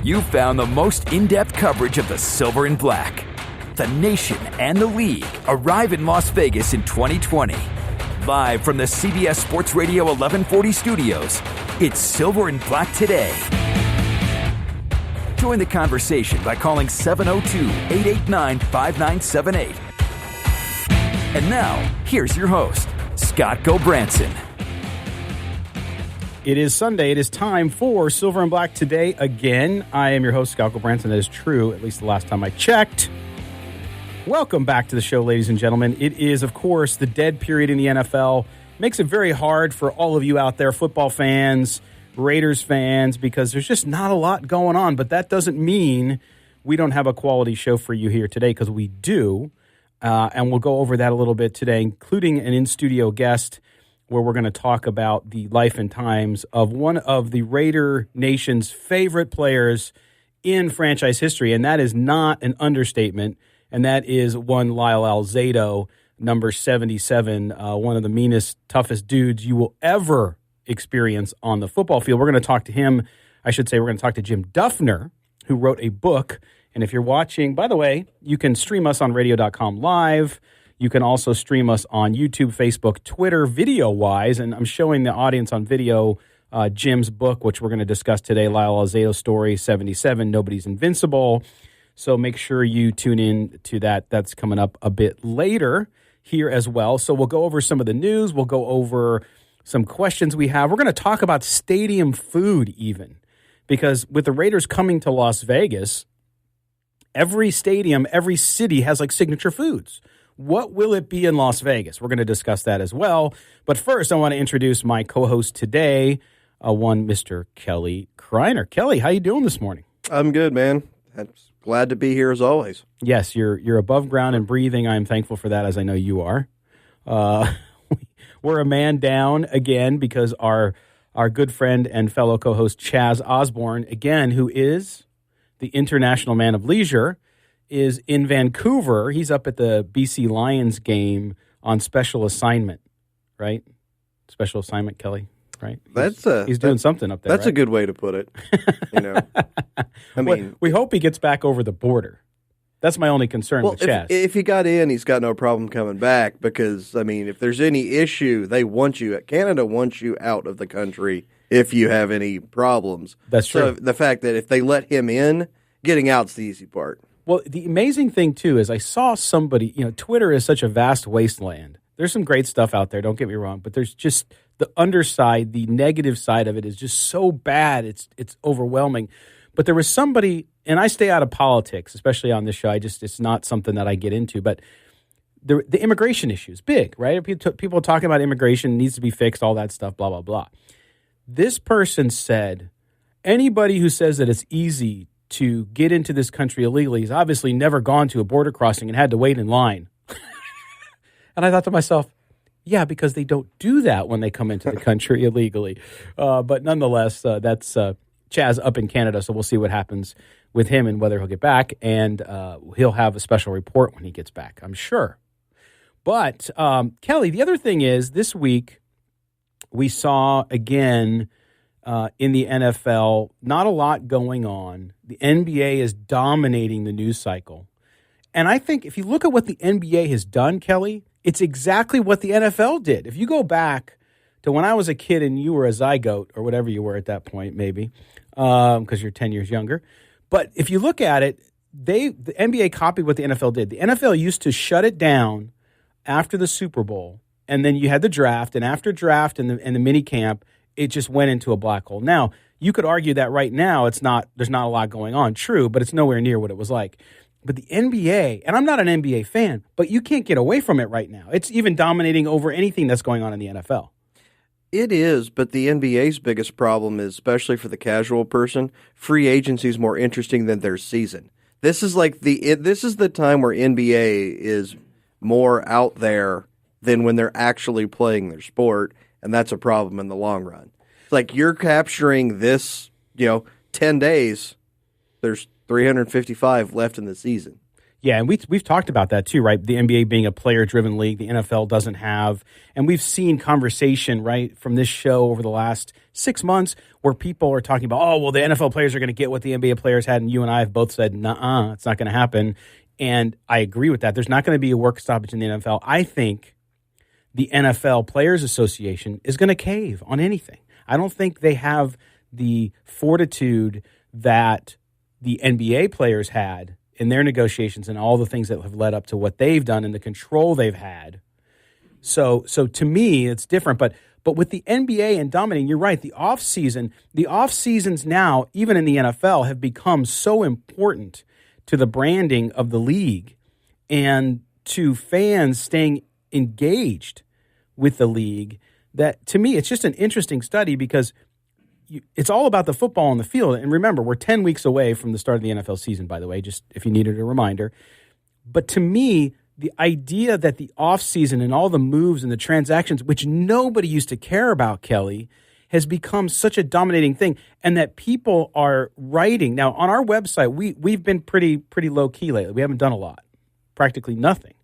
You found the most in-depth coverage of the Silver and Black. The nation and the league arrive in Las Vegas in 2020. Live from the CBS Sports Radio 1140 studios, it's Silver and Black Today. Join the conversation by calling 702-889-5978. And now, here's your host, Scott Gobranson. It is Sunday. It is time for Silver and Black Today again. I am your host, Scott Gobranson. That is true, at least the last time I checked. Welcome back to the show, ladies and gentlemen. It is, of course, the dead period in the NFL. Makes it very hard for all of you out there, football fans, Raiders fans, because there's just not a lot going on. But that doesn't mean we don't have a quality show for you here today, because we do. And we'll go over that a little bit today, including an in-studio guest where we're going to talk about the life and times of one of the Raider Nation's favorite players in franchise history. And that is not an understatement. And that is one Lyle Alzado, number 77, one of the meanest, toughest dudes you will ever experience on the football field. We're going to talk to him. I should say we're going to talk to Jim Duffner, who wrote a book. And if you're watching, by the way, you can stream us on radio.com live. You can also stream us on YouTube, Facebook, Twitter, video-wise. And I'm showing the audience on video Jim's book, which we're going to discuss today, Lyle Alzado Story 77, Nobody's Invincible. So make sure you tune in to that. That's coming up a bit later here as well. So we'll go over some of the news. We'll go over some questions we have. We're going to talk about stadium food even, because with the Raiders coming to Las Vegas, every stadium, every city has like signature foods. What will it be in Las Vegas? We're going to discuss that as well. But first, I want to introduce my co-host today, one Mr. Kelly Kreiner. Kelly, how you doing this morning? I'm good, man. I'm glad to be here as always. Yes, you're above ground and breathing. I'm thankful for that, as I know you are. We're a man down again because our good friend and fellow co-host Chaz Osborne, again, who is the international man of leisure, is in Vancouver. He's up at the BC Lions game on special assignment, right? Special assignment, Kelly, right? He's doing something up there. That's right? a good way to put it. You know, I mean, we hope he gets back over the border. That's my only concern with Chaz. If he got in, he's got no problem coming back because, I mean, if there's any issue, they want you. Canada wants you out of the country if you have any problems. That's true. So the fact that if they let him in, getting out's the easy part. Well, the amazing thing, too, is I saw somebody, Twitter is such a vast wasteland. There's some great stuff out there, don't get me wrong, but there's just the underside, the negative side of it is just so bad, it's overwhelming. But there was somebody, and I stay out of politics, especially on this show. It's not something that I get into, but the immigration issue is big, right? People talking about immigration needs to be fixed, all that stuff, blah, blah, blah. This person said, anybody who says that it's easy to get into this country illegally has obviously never gone to a border crossing and had to wait in line. And I thought to myself, yeah, because they don't do that when they come into the country illegally. But nonetheless, that's Chaz up in Canada, so we'll see what happens with him and whether he'll get back. And he'll have a special report when he gets back, I'm sure. But, Kelly, the other thing is this week we saw, again, in the NFL, not a lot going on. The NBA is dominating the news cycle. And I think if you look at what the NBA has done, Kelly, it's exactly what the NFL did. If you go back to when I was a kid and you were a zygote or whatever you were at that point, maybe, because you're 10 years younger. But if you look at it, the NBA copied what the NFL did. The NFL used to shut it down after the Super Bowl, and then you had the draft, and after draft and the mini camp, it just went into a black hole. Now, you could argue that right now there's not a lot going on. True, but it's nowhere near what it was like. But the NBA, and I'm not an NBA fan, but you can't get away from it right now. It's even dominating over anything that's going on in the NFL. It is, but the NBA's biggest problem is, especially for the casual person, free agency is more interesting than their season. This is the time where NBA is more out there than when they're actually playing their sport, and that's a problem in the long run. It's like you're capturing this, 10 days, there's 355 left in the season. Yeah, and we've talked about that too, right? The NBA being a player-driven league, the NFL doesn't have. And we've seen conversation, right, from this show over the last 6 months where people are talking about, oh, well, the NFL players are going to get what the NBA players had. And you and I have both said, nuh-uh, it's not going to happen. And I agree with that. There's not going to be a work stoppage in the NFL. I think the NFL Players Association is going to cave on anything. I don't think they have the fortitude that the NBA players had in their negotiations and all the things that have led up to what they've done and the control they've had. So to me, it's different. But with the NBA and dominating, you're right, the off-seasons now, even in the NFL, have become so important to the branding of the league and to fans staying engaged with the league that, to me, it's just an interesting study because it's all about the football on the field. And remember, we're 10 weeks away from the start of the NFL season, by the way, just if you needed a reminder. But to me, the idea that the offseason and all the moves and the transactions, which nobody used to care about, Kelly, has become such a dominating thing, and that people are writing. Now, on our website, we've been pretty low-key lately. We haven't done a lot, practically nothing,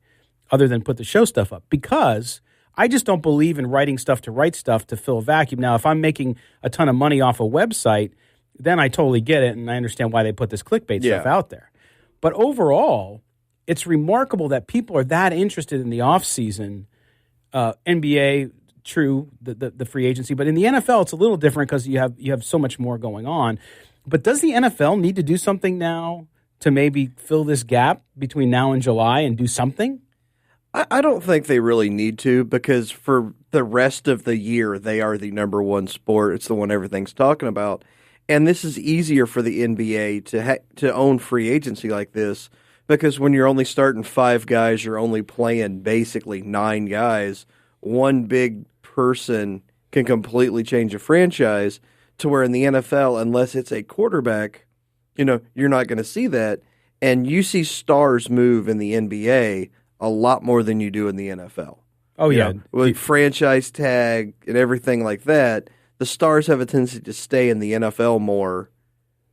other than put the show stuff up, because I just don't believe in writing stuff to write stuff to fill a vacuum. Now, if I'm making a ton of money off a website, then I totally get it, and I understand why they put this clickbait stuff out there. But overall, it's remarkable that people are that interested in the offseason. NBA, true, the free agency. But in the NFL, it's a little different because you have so much more going on. But does the NFL need to do something now to maybe fill this gap between now and July and do something? I don't think they really need to, because for the rest of the year, they are the number one sport. It's the one everything's talking about. And this is easier for the NBA to own free agency like this, because when you're only starting 5 guys, you're only playing basically 9 guys. One big person can completely change a franchise, to where in the NFL, unless it's a quarterback, you're not going to see that. And you see stars move in the NBA a lot more than you do in the NFL. Oh, yeah. With franchise tag and everything like that, the stars have a tendency to stay in the NFL more,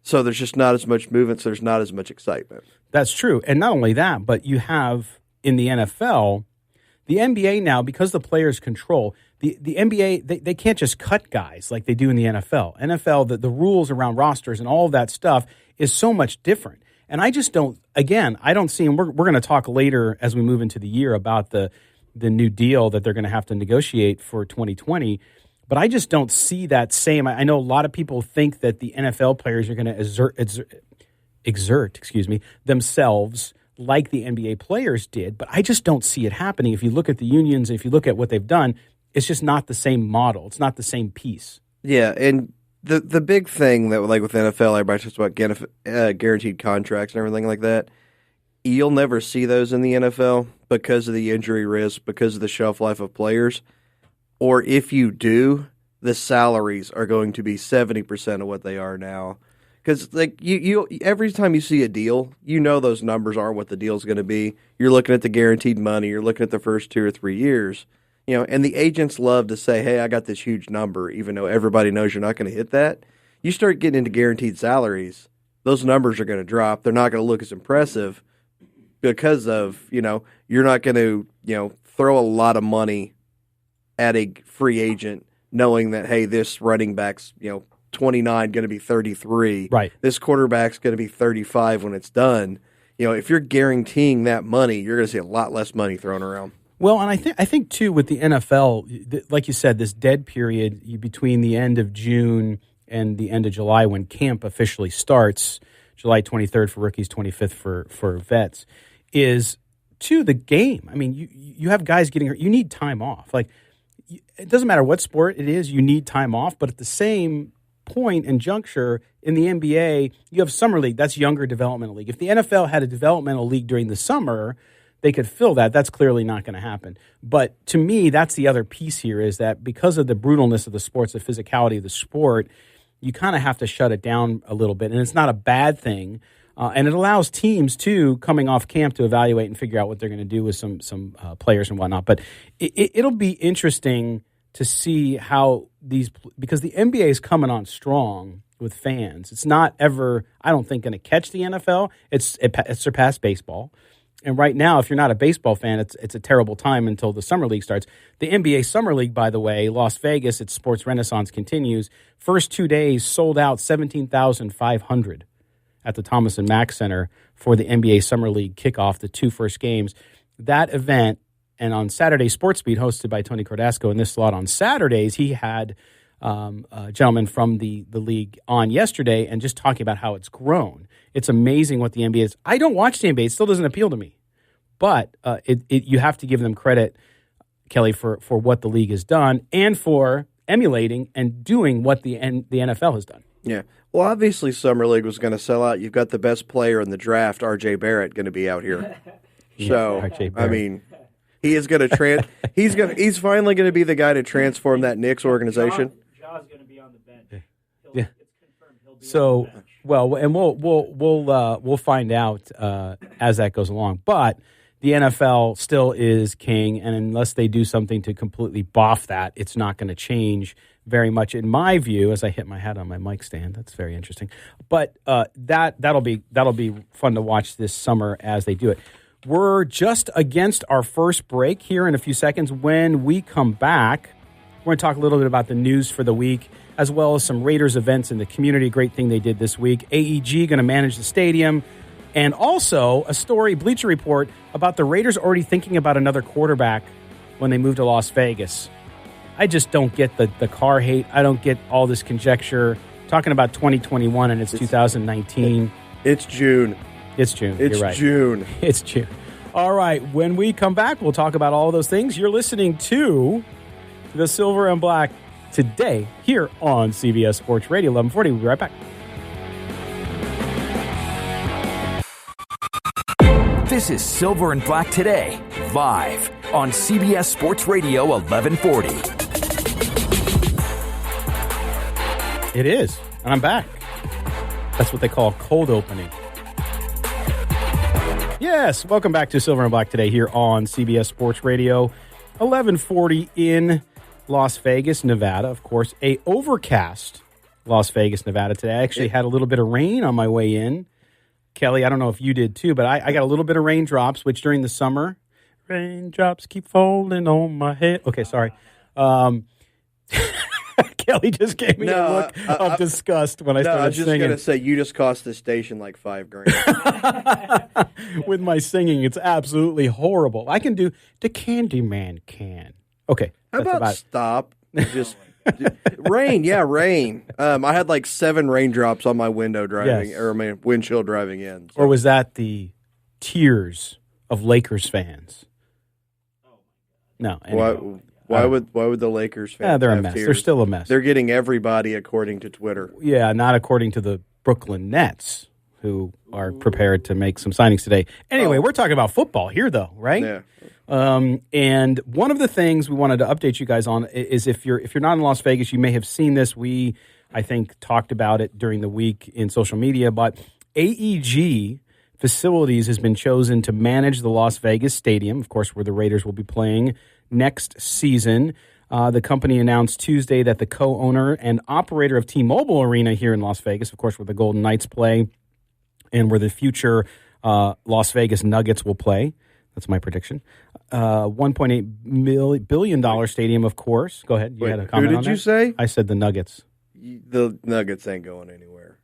so there's just not as much movement, so there's not as much excitement. That's true. And not only that, but you have in the NFL, the NBA now, because the players control, the NBA, they can't just cut guys like they do in the NFL. NFL, the rules around rosters and all of that stuff is so much different. And I just don't, again, I don't see, and we're going to talk later as we move into the year about the new deal that they're going to have to negotiate for 2020, but I just don't see that same. I know a lot of people think that the NFL players are going to exert themselves like the NBA players did, but I just don't see it happening. If you look at the unions, if you look at what they've done, it's just not the same model. It's not the same piece. Yeah, and the big thing that, like with NFL, everybody talks about guaranteed contracts and everything like that. You'll never see those in the NFL because of the injury risk, because of the shelf life of players. Or if you do, the salaries are going to be 70% of what they are now. Because like you every time you see a deal, those numbers aren't what the deal's going to be. You're looking at the guaranteed money. You're looking at the first 2 or 3 years. And the agents love to say, hey, I got this huge number, even though everybody knows you're not going to hit that. You start getting into guaranteed salaries, those numbers are going to drop. They're not going to look as impressive because of, you're not going to, throw a lot of money at a free agent knowing that, hey, this running back's, 29 going to be 33. Right. This quarterback's going to be 35 when it's done. If you're guaranteeing that money, you're going to see a lot less money thrown around. Well, and I think too with the NFL, like you said, this dead period between the end of June and the end of July when camp officially starts, July 23rd for rookies, 25th for vets, is to the game. I mean, you have guys getting hurt. You need time off. Like, it doesn't matter what sport it is, you need time off. But at the same point and juncture in the NBA, you have summer league. That's younger developmental league. If the NFL had a developmental league during the summer, they could fill that. That's clearly not going to happen. But to me, that's the other piece here, is that because of the brutalness of the sports, the physicality of the sport, you kind of have to shut it down a little bit. And it's not a bad thing. And it allows teams, too, coming off camp to evaluate and figure out what they're going to do with some players and whatnot. But it'll be interesting to see how these – because the NBA is coming on strong with fans. It's not ever, I don't think, going to catch the NFL. It surpassed baseball. And right now, if you're not a baseball fan, it's a terrible time until the Summer League starts. The NBA Summer League, by the way, Las Vegas, its sports renaissance continues. First 2 days sold out 17,500 at the Thomas and Mack Center for the NBA Summer League kickoff, the 2 first games. That event, and on Saturday, Sports Beat, hosted by Tony Cordasco in this slot on Saturdays, he had a gentleman from the league on yesterday and just talking about how it's grown. It's amazing what the NBA is. I don't watch the NBA. It still doesn't appeal to me. But you have to give them credit, Kelly, for what the league has done and for emulating and doing what the NFL has done. Yeah. Well, obviously Summer League was going to sell out. You've got the best player in the draft, R.J. Barrett, going to be out here. So, I mean, he is going to he's finally going to be the guy to transform that Knicks organization. Jaw's going to be on the bench. Yeah. It's confirmed he'll be So, on the bench. well, and we'll find out as that goes along. But the NFL still is king, and unless they do something to completely boff that, it's not going to change very much, in my view. As I hit my head on my mic stand, that's very interesting. But that'll be fun to watch this summer as they do it. We're just against our first break here in a few seconds. When we come back, we're going to talk a little bit about the news for the week, as well as some Raiders events in the community. Great thing they did this week. AEG going to manage the stadium. And also a story, Bleacher Report, about the Raiders already thinking about another quarterback when they move to Las Vegas. I just don't get the Carr hate. I don't get all this conjecture. Talking about 2021 and it's 2019. It's June. It's June. It's You're right. June. It's June. All right. When we come back, we'll talk about all of those things. You're listening to the Silver and Black today here on CBS Sports Radio 1140. We'll be right back. This is Silver and Black Today, live on CBS Sports Radio 1140. It is. And I'm back. That's what they call a cold opening. Yes, welcome back to Silver and Black Today here on CBS Sports Radio 1140 in Las Vegas, Nevada. Of course, a overcast Las Vegas, Nevada today. I actually had a little bit of rain on my way in. Kelly, I don't know if you did too, but I got a little bit of raindrops, which during the summer, raindrops keep falling on my head. Okay, sorry. Kelly just gave me a look of disgust when I started singing. I was just going to say, you just cost the station like $5,000. With my singing, it's absolutely horrible. I can do the Candyman can. Okay. How about stop? Just rain, yeah, rain. I had like 7 raindrops on my window driving, or my windshield driving in. So. Or was that the tears of Lakers fans? No. Anyway. Why would the Lakers fans? Yeah, they're a have mess. tears? They're still a mess. They're getting everybody according to Twitter. Yeah, not according to the Brooklyn Nets, who are prepared to make some signings today. Anyway, we're talking about football here, though, right? Yeah. And one of the things we wanted to update you guys on is if you're not in Las Vegas, you may have seen this. We, I think, talked about it during the week in social media, but AEG Facilities has been chosen to manage the Las Vegas Stadium, of course, where the Raiders will be playing next season. The company announced Tuesday that the co-owner and operator of T-Mobile Arena here in Las Vegas, of course, where the Golden Knights play and where the future Las Vegas Nuggets will play. That's my prediction. $1.8 billion stadium, of course. Go ahead. You had a comment on that? Who did you say? I said the Nuggets. The Nuggets ain't going anywhere.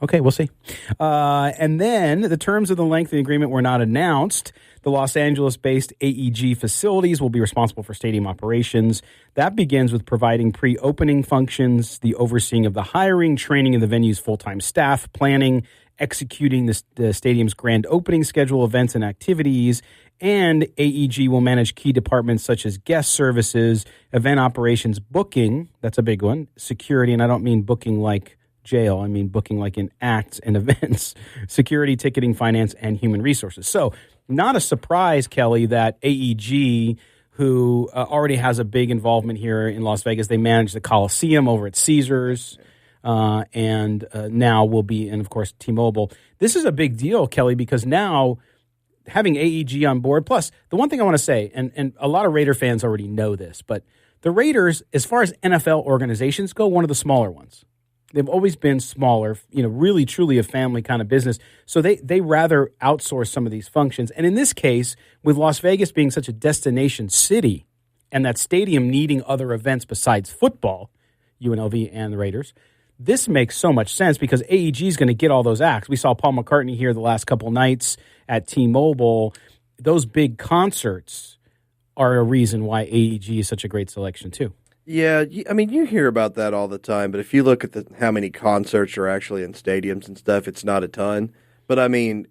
Okay, we'll see. And then the terms of the length of the agreement were not announced. The Los Angeles-based AEG Facilities will be responsible for stadium operations. That begins with providing pre-opening functions, the overseeing of the hiring, training of the venue's full-time staff, planning, executing the stadium's grand opening schedule, events and activities, and AEG will manage key departments such as guest services, event operations, booking, that's a big one, security, and I don't mean booking like jail, I mean booking like in acts and events, security, ticketing, finance, and human resources. So not a surprise, Kelly, that AEG, who already has a big involvement here in Las Vegas, they manage the Coliseum over at Caesars, and now will be, and of course, T-Mobile. This is a big deal, Kelly, because now having AEG on board, plus the one thing I want to say, and a lot of Raider fans already know this, but the Raiders, as far as NFL organizations go, one of the smaller ones. They've always been smaller, really truly a family kind of business. So they rather outsource some of these functions. And in this case, with Las Vegas being such a destination city and that stadium needing other events besides football, UNLV and the Raiders, this makes so much sense because AEG is going to get all those acts. We saw Paul McCartney here the last couple nights at T-Mobile. Those big concerts are a reason why AEG is such a great selection too. Yeah, I mean, you hear about that all the time, but if you look at how many concerts are actually in stadiums and stuff, it's not a ton. But, I mean,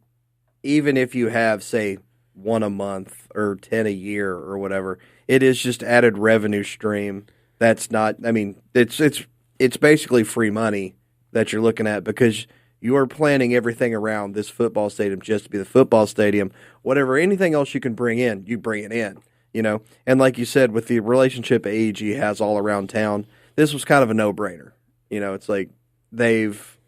even if you have, say, one a month or 10 a year or whatever, it is just added revenue stream. That's not, I mean, it's basically free money that you're looking at because you are planning everything around this football stadium just to be the football stadium. Whatever, anything else you can bring in, you bring it in. And like you said, with the relationship AEG has all around town, this was kind of a no-brainer. It's like they've,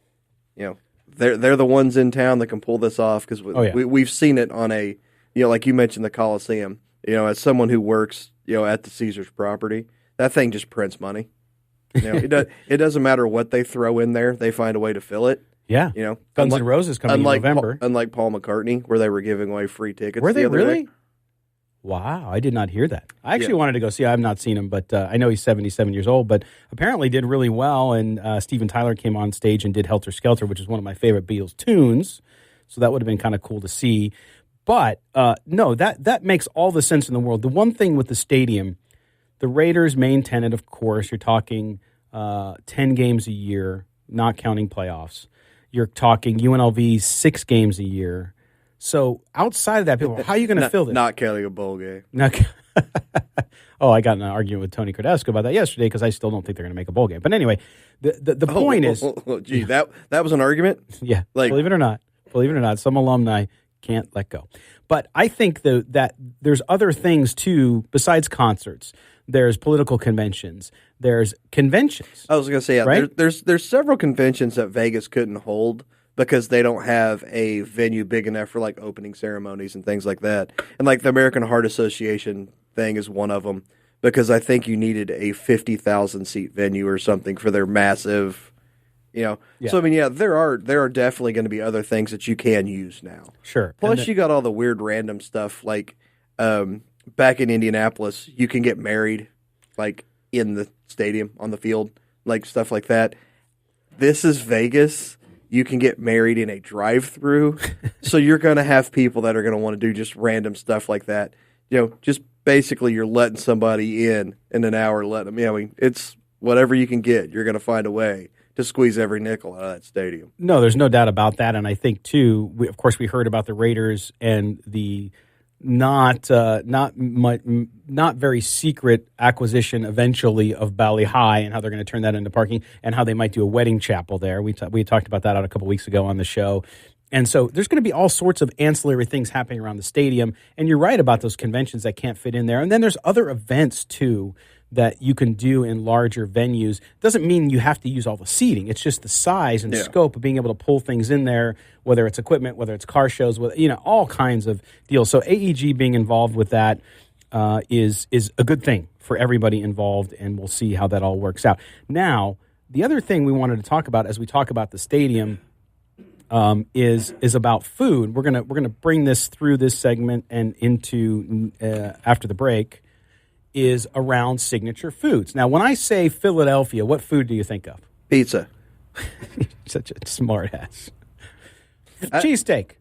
they're the ones in town that can pull this off because we've seen it on a, like you mentioned, the Coliseum. As someone who works, at the Caesars property, that thing just prints money. It doesn't matter what they throw in there; they find a way to fill it. Yeah, Guns N' Roses coming in November. Unlike Paul McCartney, where they were giving away free tickets. Were they the other really? day. Wow, I did not hear that. I actually wanted to go see. I have not seen him, but I know he's 77 years old, but apparently did really well. And Steven Tyler came on stage and did Helter Skelter, which is one of my favorite Beatles tunes. So that would have been kind of cool to see. But no, that makes all the sense in the world. The one thing with the stadium, the Raiders' main tenant, of course, you're talking 10 games a year, not counting playoffs. You're talking UNLV 6 games a year. So outside of that, people, how are you going to fill this? Not counting a bowl game. I got in an argument with Tony Cordesco about that yesterday because I still don't think they're going to make a bowl game. But anyway, the point is, gee, that was an argument. Yeah, believe it or not, some alumni can't let go. But I think that there's other things too besides concerts. There's political conventions. There's conventions. I was going to say, right? There's several conventions that Vegas couldn't hold because they don't have a venue big enough for like opening ceremonies and things like that. And like the American Heart Association thing is one of them because I think you needed a 50,000 seat venue or something for their massive, Yeah. So I mean, there are definitely going to be other things that you can use now. Sure. Plus, you got all the weird random stuff like back in Indianapolis, you can get married like in the stadium on the field, like stuff like that. This is Vegas. You can get married in a drive-through, so you're going to have people that are going to want to do just random stuff like that. Just basically you're letting somebody in an hour, letting them. I mean, it's whatever you can get. You're going to find a way to squeeze every nickel out of that stadium. No, there's no doubt about that. And I think too, of course, we heard about the Raiders and the not very secret acquisition eventually of Bally High and how they're going to turn that into parking and how they might do a wedding chapel there. We talked about that out a couple weeks ago on the show. And so there's going to be all sorts of ancillary things happening around the stadium. And you're right about those conventions that can't fit in there. And then there's other events too that you can do in larger venues. Doesn't mean you have to use all the seating. It's just the size and scope of being able to pull things in there, whether it's equipment, whether it's car shows, all kinds of deals. So AEG being involved with that is a good thing for everybody involved, and we'll see how that all works out. Now, the other thing we wanted to talk about as we talk about the stadium is about food. We're gonna bring this through this segment and into after the break. Is around signature foods. Now, when I say Philadelphia, what food do you think of? Pizza. Such a smart ass. Cheesesteak.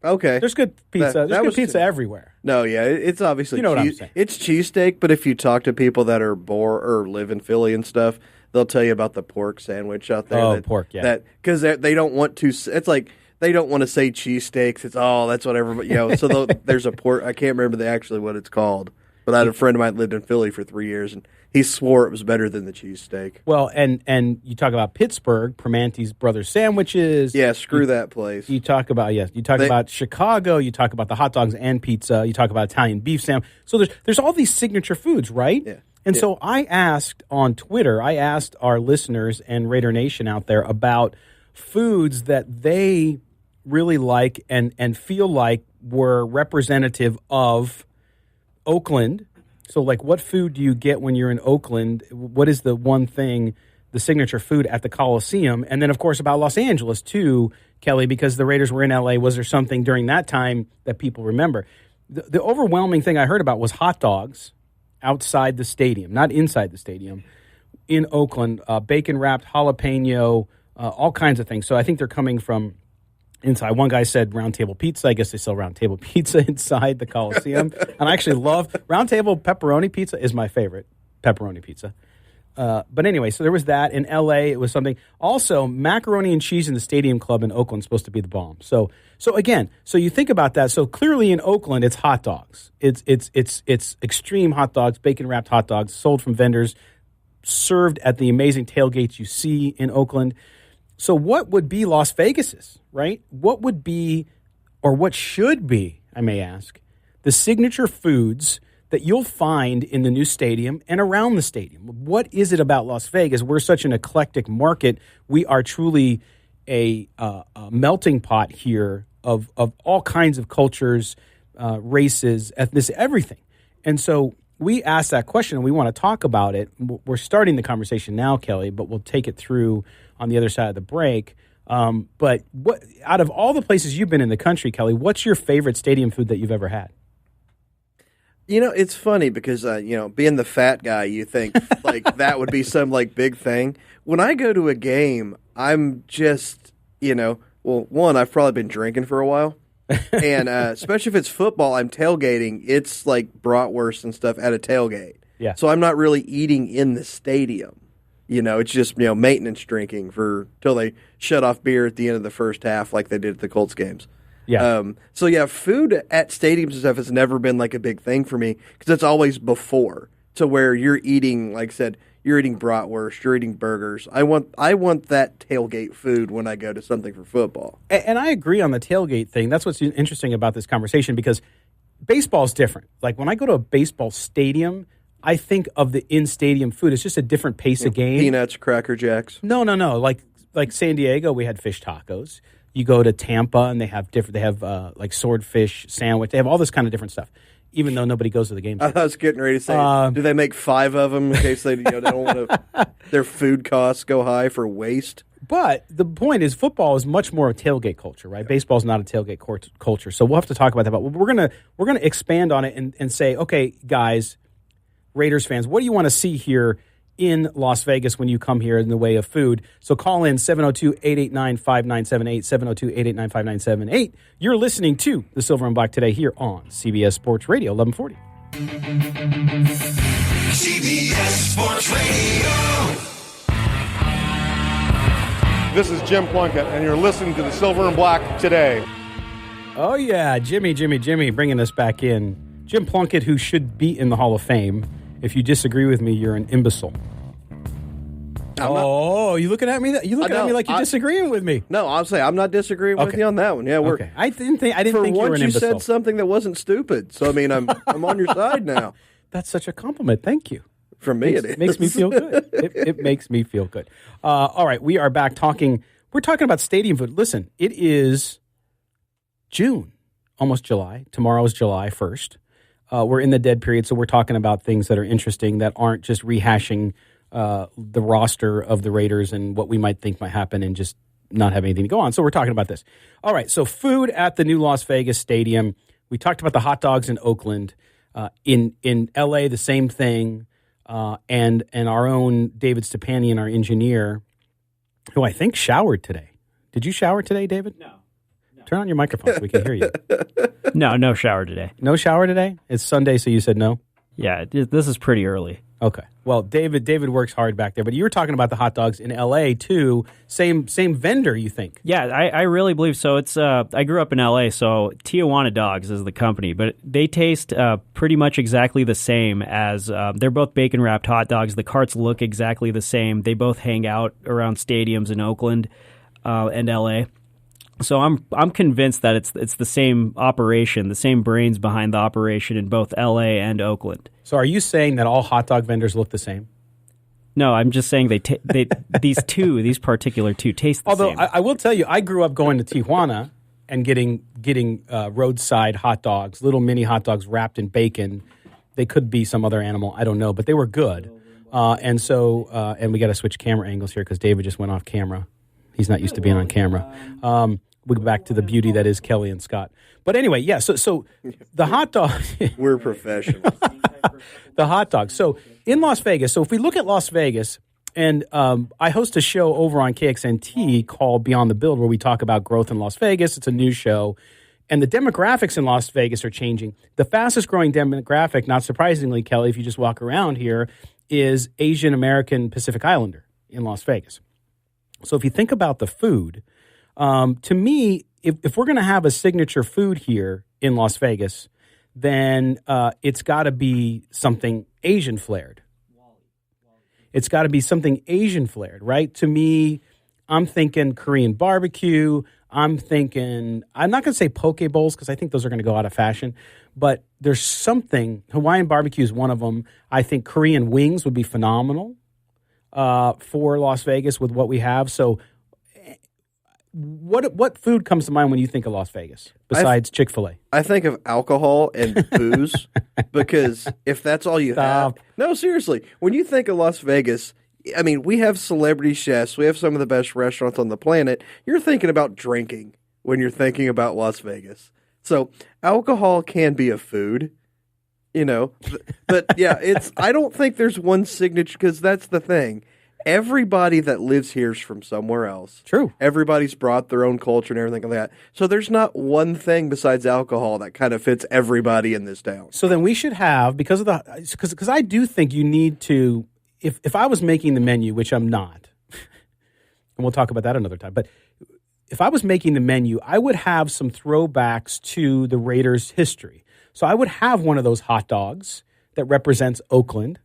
Okay. There's good pizza. There's good pizza everywhere. No, yeah, it's obviously what I'm saying. It's cheesesteak, but if you talk to people that are or live in Philly and stuff, they'll tell you about the pork sandwich out there. Oh, pork, yeah. That because they don't want to. It's like they don't want to say cheesesteaks. It's that's what everybody. So there's a pork. I can't remember actually what it's called. But I had a friend of mine that lived in Philly for 3 years, and he swore it was better than the cheesesteak. Well, and you talk about Pittsburgh, Primanti's Brothers Sandwiches. Yeah, screw that place. You talk about about Chicago. You talk about the hot dogs and pizza. You talk about Italian beef sandwich. So there's all these signature foods, right? Yeah. And so I asked on Twitter, our listeners and Raider Nation out there about foods that they really like and feel like were representative of Oakland. So, like, what food do you get when you're in Oakland? What is the one thing the signature food at the Coliseum. And then, of course, about Los Angeles, too, Kelly, because the Raiders were in L.A. Was there something during that time that people remember? The overwhelming thing I heard about was hot dogs outside the stadium, not inside the stadium, in Oakland, bacon-wrapped, jalapeno, all kinds of things. So I think they're coming from inside. One guy said Round Table Pizza. I guess they sell Round Table Pizza inside the Coliseum. And I actually love Round Table pepperoni pizza is my favorite pepperoni pizza. But anyway, so there was that. In L.A., it was something. Also, macaroni and cheese in the Stadium Club in Oakland is supposed to be the bomb. So again, so you think about that. So clearly in Oakland, it's hot dogs. It's extreme hot dogs, bacon-wrapped hot dogs sold from vendors, served at the amazing tailgates you see in Oakland. So what would be Las Vegas's, right? What would be, or what should be, I may ask, the signature foods that you'll find in the new stadium and around the stadium? What is it about Las Vegas? We're such an eclectic market. We are truly a melting pot here of all kinds of cultures, races, ethnicity, everything. And so we asked that question, and we want to talk about it. We're starting the conversation now, Kelly, but we'll take it through on the other side of the break. But what, out of all the places you've been in the country, Kelly, what's your favorite stadium food that you've ever had? You know, it's funny because, being the fat guy, you think like that would be some like big thing. When I go to a game, I'm just, one, I've probably been drinking for a while. And especially if it's football, I'm tailgating. It's like bratwurst and stuff at a tailgate. Yeah. So I'm not really eating in the stadium. It's just, maintenance drinking till they shut off beer at the end of the first half like they did at the Colts games. Yeah. Food at stadiums and stuff has never been like a big thing for me because it's always before to where you're eating, like I said, you're eating bratwurst, you're eating burgers. I want that tailgate food when I go to something for football. And I agree on the tailgate thing. That's what's interesting about this conversation because baseball is different. Like when I go to a baseball stadium, I think of the in-stadium food. It's just a different pace of game. Peanuts, Cracker Jacks. No. Like San Diego, we had fish tacos. You go to Tampa, and they have like swordfish sandwich. They have all this kind of different stuff, even though nobody goes to the games. I was getting ready to say, do they make 5 of them in case they don't want their food costs go high for waste? But the point is, football is much more a tailgate culture, right? Baseball is not a tailgate culture, so we'll have to talk about that. But we're gonna expand on it and say, okay, guys, Raiders fans, what do you want to see here in Las Vegas when you come here in the way of food? So call in 702-889-5978, 702-889-5978. You're listening to The Silver and Black today here on CBS Sports Radio 1140. CBS Sports Radio. This is Jim Plunkett, and you're listening to The Silver and Black today. Oh, yeah, Jimmy, bringing us back in. Jim Plunkett, who should be in the Hall of Fame. If you disagree with me, you're an imbecile. You looking at me? You looking at me like you're disagreeing with me? No, I'll say I'm not disagreeing with you on that one. Yeah, okay. I didn't think you were an imbecile. You said something that wasn't stupid, so I mean, I'm on your side now. That's such a compliment. Thank you. From me, it makes me feel good. It makes me feel good. All right, we are back talking. We're talking about stadium food. Listen, it is June, almost July. Tomorrow is July 1st. We're in the dead period, so we're talking about things that are interesting that aren't just rehashing the roster of the Raiders and what we might think might happen and just not have anything to go on. So we're talking about this. All right, so food at the new Las Vegas Stadium. We talked about the hot dogs in Oakland. In L.A., the same thing. And our own David Stepanian, our engineer, who I think showered today. Did you shower today, David? No. Turn on your microphone so we can hear you. No shower today. No shower today? It's Sunday, so you said no? Yeah, this is pretty early. Okay. Well, David works hard back there, but you were talking about the hot dogs in L.A. too. Same vendor, you think? Yeah, I really believe so. It's I grew up in L.A., so Tijuana Dogs is the company, but they taste pretty much exactly the same as they're both bacon wrapped hot dogs. The carts look exactly the same. They both hang out around stadiums in Oakland and L.A. So I'm convinced that it's the same operation, the same brains behind the operation in both L.A. and Oakland. So are you saying that all hot dog vendors look the same? No, I'm just saying these particular two taste the Although same. I will tell you, I grew up going to Tijuana and getting roadside hot dogs, little mini hot dogs wrapped in bacon. They could be some other animal, I don't know, but they were good. And we got to switch camera angles here because David just went off camera. He's not used to being on camera. We go back to the beauty that is Kelly and Scott. But anyway, yeah, so the hot dog. We're professionals. The hot dog. So in Las Vegas, so if we look at Las Vegas, and I host a show over on KXNT called Beyond the Build where we talk about growth in Las Vegas. It's a new show. And the demographics in Las Vegas are changing. The fastest growing demographic, not surprisingly, Kelly, if you just walk around here, is Asian American Pacific Islander in Las Vegas. So if you think about the food, to me, if we're going to have a signature food here in Las Vegas, then it's got to be something Asian flared. It's got to be something Asian flared, right? To me, I'm thinking Korean barbecue. I'm not going to say poke bowls because I think those are going to go out of fashion, but there's something, Hawaiian barbecue is one of them. I think Korean wings would be phenomenal for Las Vegas with what we have. So what food comes to mind when you think of Las Vegas besides Chick-fil-A? I think of alcohol and booze because if that's all you have. No, seriously. When you think of Las Vegas, I mean, we have celebrity chefs. We have some of the best restaurants on the planet. You're thinking about drinking when you're thinking about Las Vegas. So alcohol can be a food, But yeah, I don't think there's one signature because that's the thing. Everybody that lives here is from somewhere else. True. Everybody's brought their own culture and everything like that. So there's not one thing besides alcohol that kind of fits everybody in this town. So then we should have, because I do think you need to, if I was making the menu, which I'm not, and we'll talk about that another time, but if I was making the menu, I would have some throwbacks to the Raiders' history. So I would have one of those hot dogs that represents Oakland.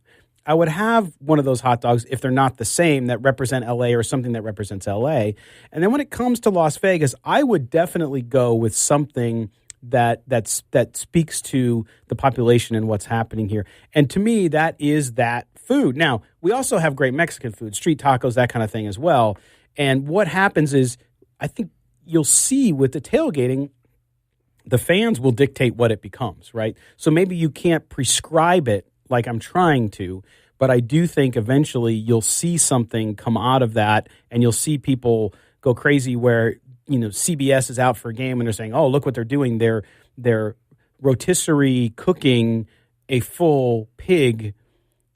I would have one of those hot dogs, if they're not the same, that represent L.A. or something that represents L.A. And then when it comes to Las Vegas, I would definitely go with something that speaks to the population and what's happening here. And to me, that is that food. Now, we also have great Mexican food, street tacos, that kind of thing as well. And what happens is, I think you'll see with the tailgating, the fans will dictate what it becomes, right? So maybe you can't prescribe it like I'm trying to, but I do think eventually you'll see something come out of that, and you'll see people go crazy where, CBS is out for a game and they're saying, oh, look what they're doing. They're rotisserie cooking a full pig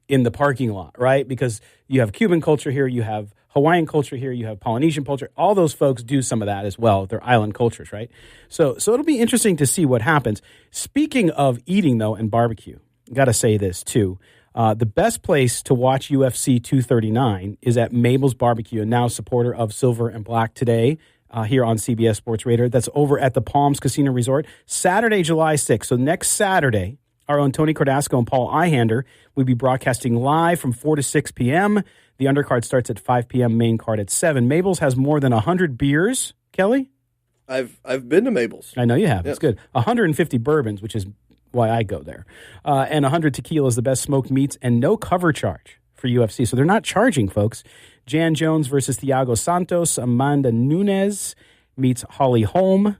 in the parking lot, right? Because you have Cuban culture here, you have Hawaiian culture here, you have Polynesian culture. All those folks do some of that as well. They're island cultures, right? So it'll be interesting to see what happens. Speaking of eating, though, and barbecue, got to say this, too. The best place to watch UFC 239 is at Mabel's Barbecue, and now a supporter of Silver and Black today here on CBS Sports Radar. That's over at the Palms Casino Resort, Saturday, July 6th. So next Saturday, our own Tony Cardasco and Paul Ihander will be broadcasting live from 4 to 6 p.m. The undercard starts at 5 p.m., main card at 7. Mabel's has more than 100 beers, Kelly? I've been to Mabel's. I know you have. Yes. It's good. 150 bourbons, which is why I go there. And 100 tequilas, the best smoked meats, and no cover charge for UFC. So they're not charging, folks. Jan Jones versus Thiago Santos. Amanda Nunes meets Holly Holm.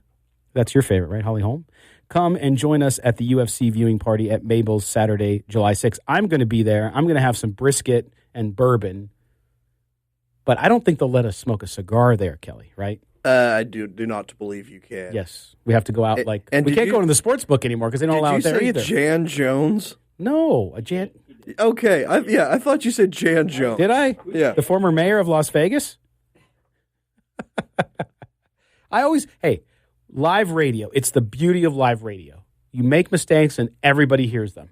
That's your favorite, right, Holly Holm? Come and join us at the UFC viewing party at Mabel's Saturday, July 6th. I'm going to be there. I'm going to have some brisket and bourbon. But I don't think they'll let us smoke a cigar there, Kelly, right? I do not believe you can. Yes. We have to go out and we can't go to the sports book anymore because they don't allow it there either. Jan Jones? No, a Jan. Okay. I thought you said Jan Jones. Did I? Yeah. The former mayor of Las Vegas? Live radio. It's the beauty of live radio. You make mistakes and everybody hears them.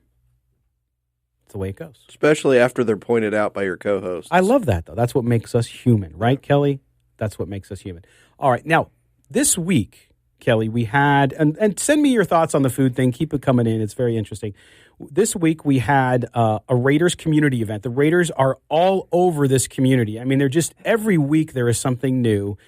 That's the way it goes. Especially after they're pointed out by your co-hosts. I love that, though. That's what makes us human, right, Kelly? That's what makes us human. All right. Now, this week, Kelly, we had, and send me your thoughts on the food thing. Keep it coming in. It's very interesting. This week, we had a Raiders community event. The Raiders are all over this community. I mean, they're just, every week there is something new.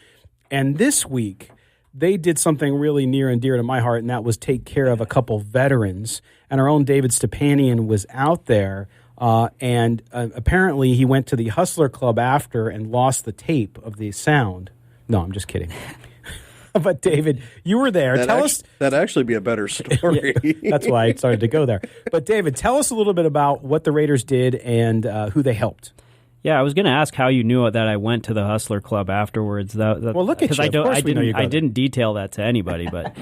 And this week, they did something really near and dear to my heart, and that was take care of a couple veterans. And our own David Stepanian was out there, and apparently he went to the Hustler Club after and lost the tape of the sound. No, I'm just kidding. But David, you were there. That'd actually be a better story. That's why I started to go there. But David, tell us a little bit about what the Raiders did and who they helped. Yeah, I was going to ask how you knew that I went to the Hustler Club afterwards. Well, look at you. I didn't detail that to anybody, but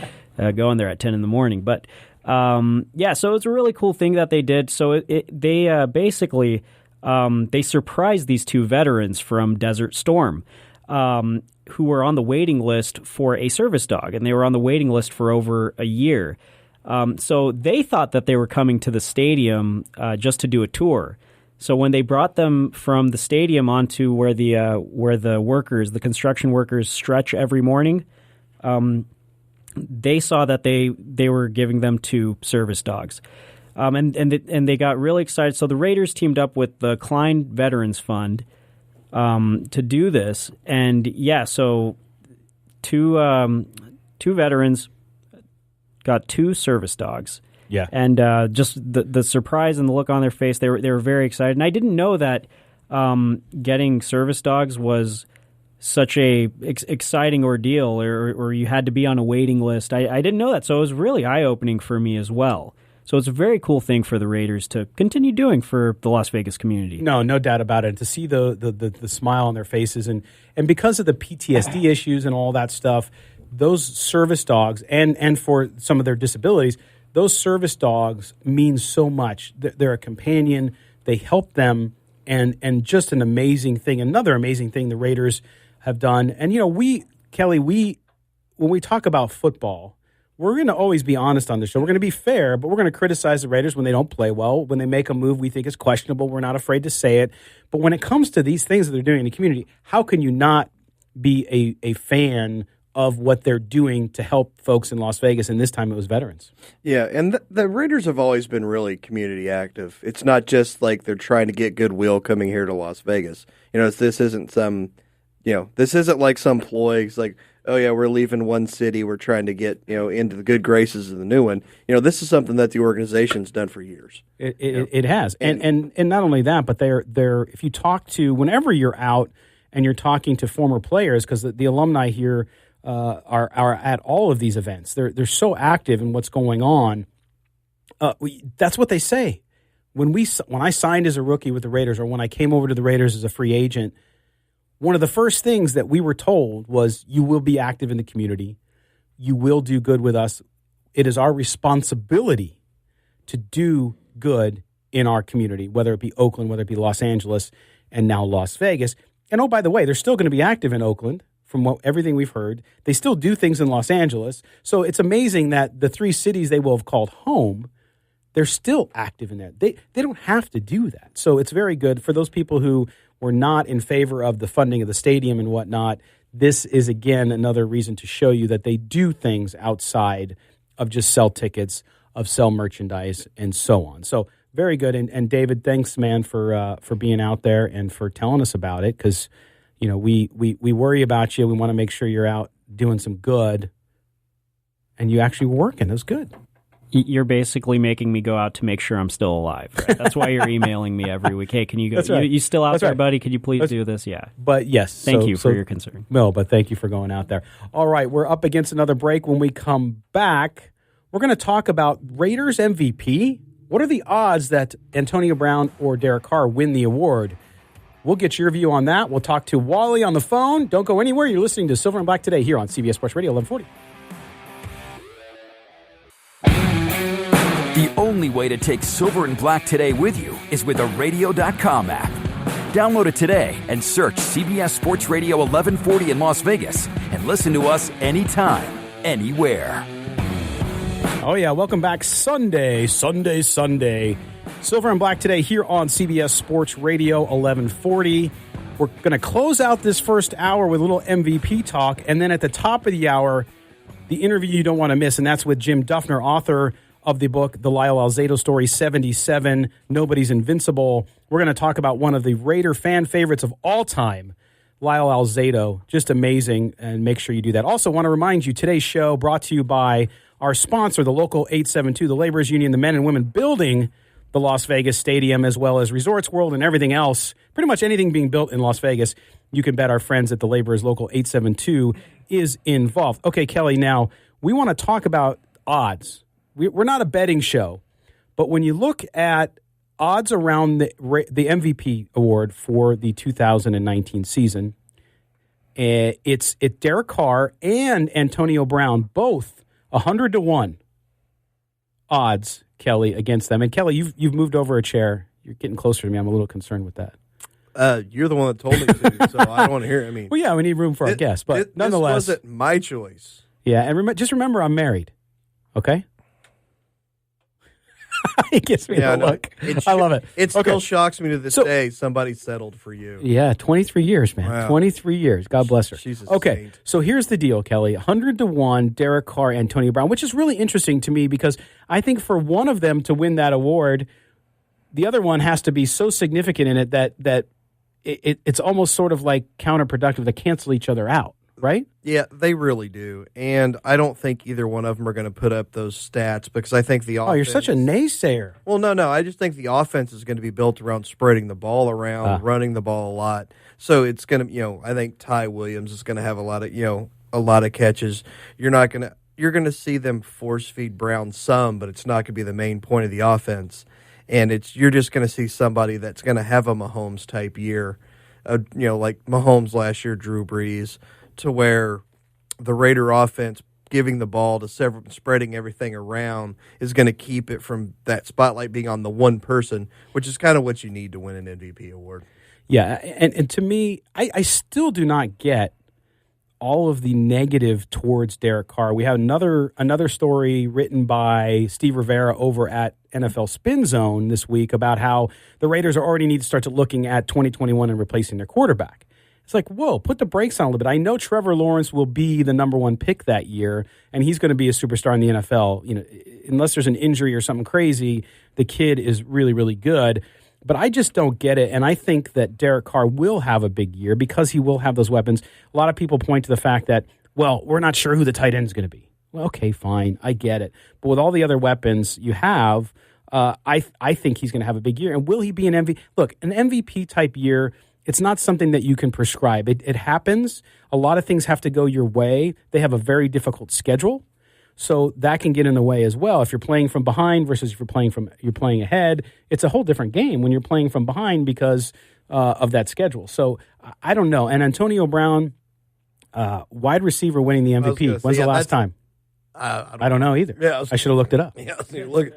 going there at 10 in the morning. But so it's a really cool thing that they did. So they basically they surprised these two veterans from Desert Storm who were on the waiting list for a service dog, and they were on the waiting list for over a year. So they thought that they were coming to the stadium just to do a tour. So when they brought them from the stadium onto where the construction workers stretch every morning, they saw that they were giving them two service dogs, and they got really excited. So the Raiders teamed up with the Klein Veterans Fund to do this, and so two veterans got two service dogs. Yeah, and just the surprise and the look on their face, they were very excited. And I didn't know that getting service dogs was such a exciting ordeal, or you had to be on a waiting list. I didn't know that, so it was really eye-opening for me as well. So it's a very cool thing for the Raiders to continue doing for the Las Vegas community. No doubt about it. And to see the smile on their faces, and because of the PTSD issues and all that stuff, those service dogs, and for some of their disabilities, those service dogs mean so much. They're a companion. They help them, and just an amazing thing. Another amazing thing the Raiders have done. And, Kelly, when we talk about football, we're going to always be honest on the show. We're going to be fair, but we're going to criticize the Raiders when they don't play well. When they make a move we think is questionable, we're not afraid to say it. But when it comes to these things that they're doing in the community, how can you not be a fan of what they're doing to help folks in Las Vegas, and this time it was veterans. Yeah, and the Raiders have always been really community active. It's not just like they're trying to get goodwill coming here to Las Vegas. This isn't like some ploy. It's like, oh yeah, we're leaving one city, we're trying to get into the good graces of the new one. This is something that the organization's done for years. It has, and not only that, but they're if you talk to, whenever you're out and you're talking to former players, because the alumni here are at all of these events. They're so active in what's going on. That's what they say. When I signed as a rookie with the Raiders, or when I came over to the Raiders as a free agent, one of the first things that we were told was, you will be active in the community. You will do good with us. It is our responsibility to do good in our community, whether it be Oakland, whether it be Los Angeles, and now Las Vegas. And oh, by the way, they're still going to be active in Oakland. From everything we've heard, they still do things in Los Angeles. So it's amazing that the three cities they will have called home, they're still active in that. They don't have to do that. So it's very good for those people who were not in favor of the funding of the stadium and whatnot. This is, again, another reason to show you that they do things outside of just sell tickets, of sell merchandise, and so on. So very good. And David, thanks, man, for being out there and for telling us about it, because we worry about you. We want to make sure you're out doing some good, and you actually were working. It was good. You're basically making me go out to make sure I'm still alive. Right? That's why you're emailing me every week. Hey, can you go? That's right. You still out That's there, right. buddy? Could you please do this? Yeah. But yes. Thank you for your concern. No, but thank you for going out there. All right, we're up against another break. When we come back, we're going to talk about Raiders MVP. What are the odds that Antonio Brown or Derek Carr win the award? We'll get your view on that. We'll talk to Wally on the phone. Don't go anywhere. You're listening to Silver and Black Today here on CBS Sports Radio 1140. The only way to take Silver and Black Today with you is with a radio.com app. Download it today and search CBS Sports Radio 1140 in Las Vegas and listen to us anytime, anywhere. Oh, yeah. Welcome back. Sunday. Silver and Black Today here on CBS Sports Radio 1140. We're going to close out this first hour with a little MVP talk, and then at the top of the hour, the interview you don't want to miss, and that's with Jim Duffner, author of the book, The Lyle Alzado Story, 77, Nobody's Invincible. We're going to talk about one of the Raider fan favorites of all time, Lyle Alzado. Just amazing, and make sure you do that. Also, want to remind you, today's show brought to you by our sponsor, the Local 872, the Laborers Union, the men and women building the Las Vegas Stadium, as well as Resorts World and everything else, pretty much anything being built in Las Vegas, you can bet our friends at the Laborers Local 872 is involved. Okay, Kelly, now we want to talk about odds. We're not a betting show, but when you look at odds around the MVP award for the 2019 season, it's Derek Carr and Antonio Brown, both 100-1 odds, Kelly, against them. And Kelly, you've moved over a chair. You're getting closer to me. I'm a little concerned with that. You're the one that told me to, so I don't want to hear it. I mean, well, yeah, we need room for our guests, but nonetheless, this wasn't my choice. Yeah, and just remember, I'm married. Okay. He gives me the look. I love it. It still shocks me to this day somebody settled for you. Yeah, 23 years, man. Wow. 23 years. God bless her. She's a okay, saint. So here's the deal, Kelly. 100-1, Derek Carr, Antonio Brown, which is really interesting to me because I think for one of them to win that award, the other one has to be so significant in it that it's almost sort of like counterproductive to cancel each other out. Right? Yeah, they really do. And I don't think either one of them are going to put up those stats because I think the offense... Oh, you're such a naysayer. Well, no. I just think the offense is going to be built around spreading the ball around, running the ball a lot. So it's going to, I think Ty Williams is going to have a lot of catches. You're going to see them force feed Brown some, but it's not going to be the main point of the offense. And you're just going to see somebody that's going to have a Mahomes type year, like Mahomes last year, Drew Brees, to where the Raider offense giving the ball to several, spreading everything around is going to keep it from that spotlight being on the one person, which is kind of what you need to win an MVP award. Yeah, and to me, I still do not get all of the negative towards Derek Carr. We have another story written by Steve Rivera over at NFL Spin Zone this week about how the Raiders already need to start to looking at 2021 and replacing their quarterback. It's like, whoa, put the brakes on a little bit. I know Trevor Lawrence will be the number one pick that year, and he's going to be a superstar in the NFL. Unless there's an injury or something crazy, the kid is really, really good. But I just don't get it, and I think that Derek Carr will have a big year because he will have those weapons. A lot of people point to the fact that, well, we're not sure who the tight end is going to be. Well, okay, fine, I get it. But with all the other weapons you have, I think he's going to have a big year. And will he be an MVP? Look, an MVP-type year, it's not something that you can prescribe. It happens. A lot of things have to go your way. They have a very difficult schedule, so that can get in the way as well. If you're playing from behind versus if you're playing ahead, it's a whole different game when you're playing from behind because of that schedule. So I don't know. And Antonio Brown, wide receiver, winning the MVP. When's the last time? I don't know either. Yeah, I should have looked it up. Yeah, look.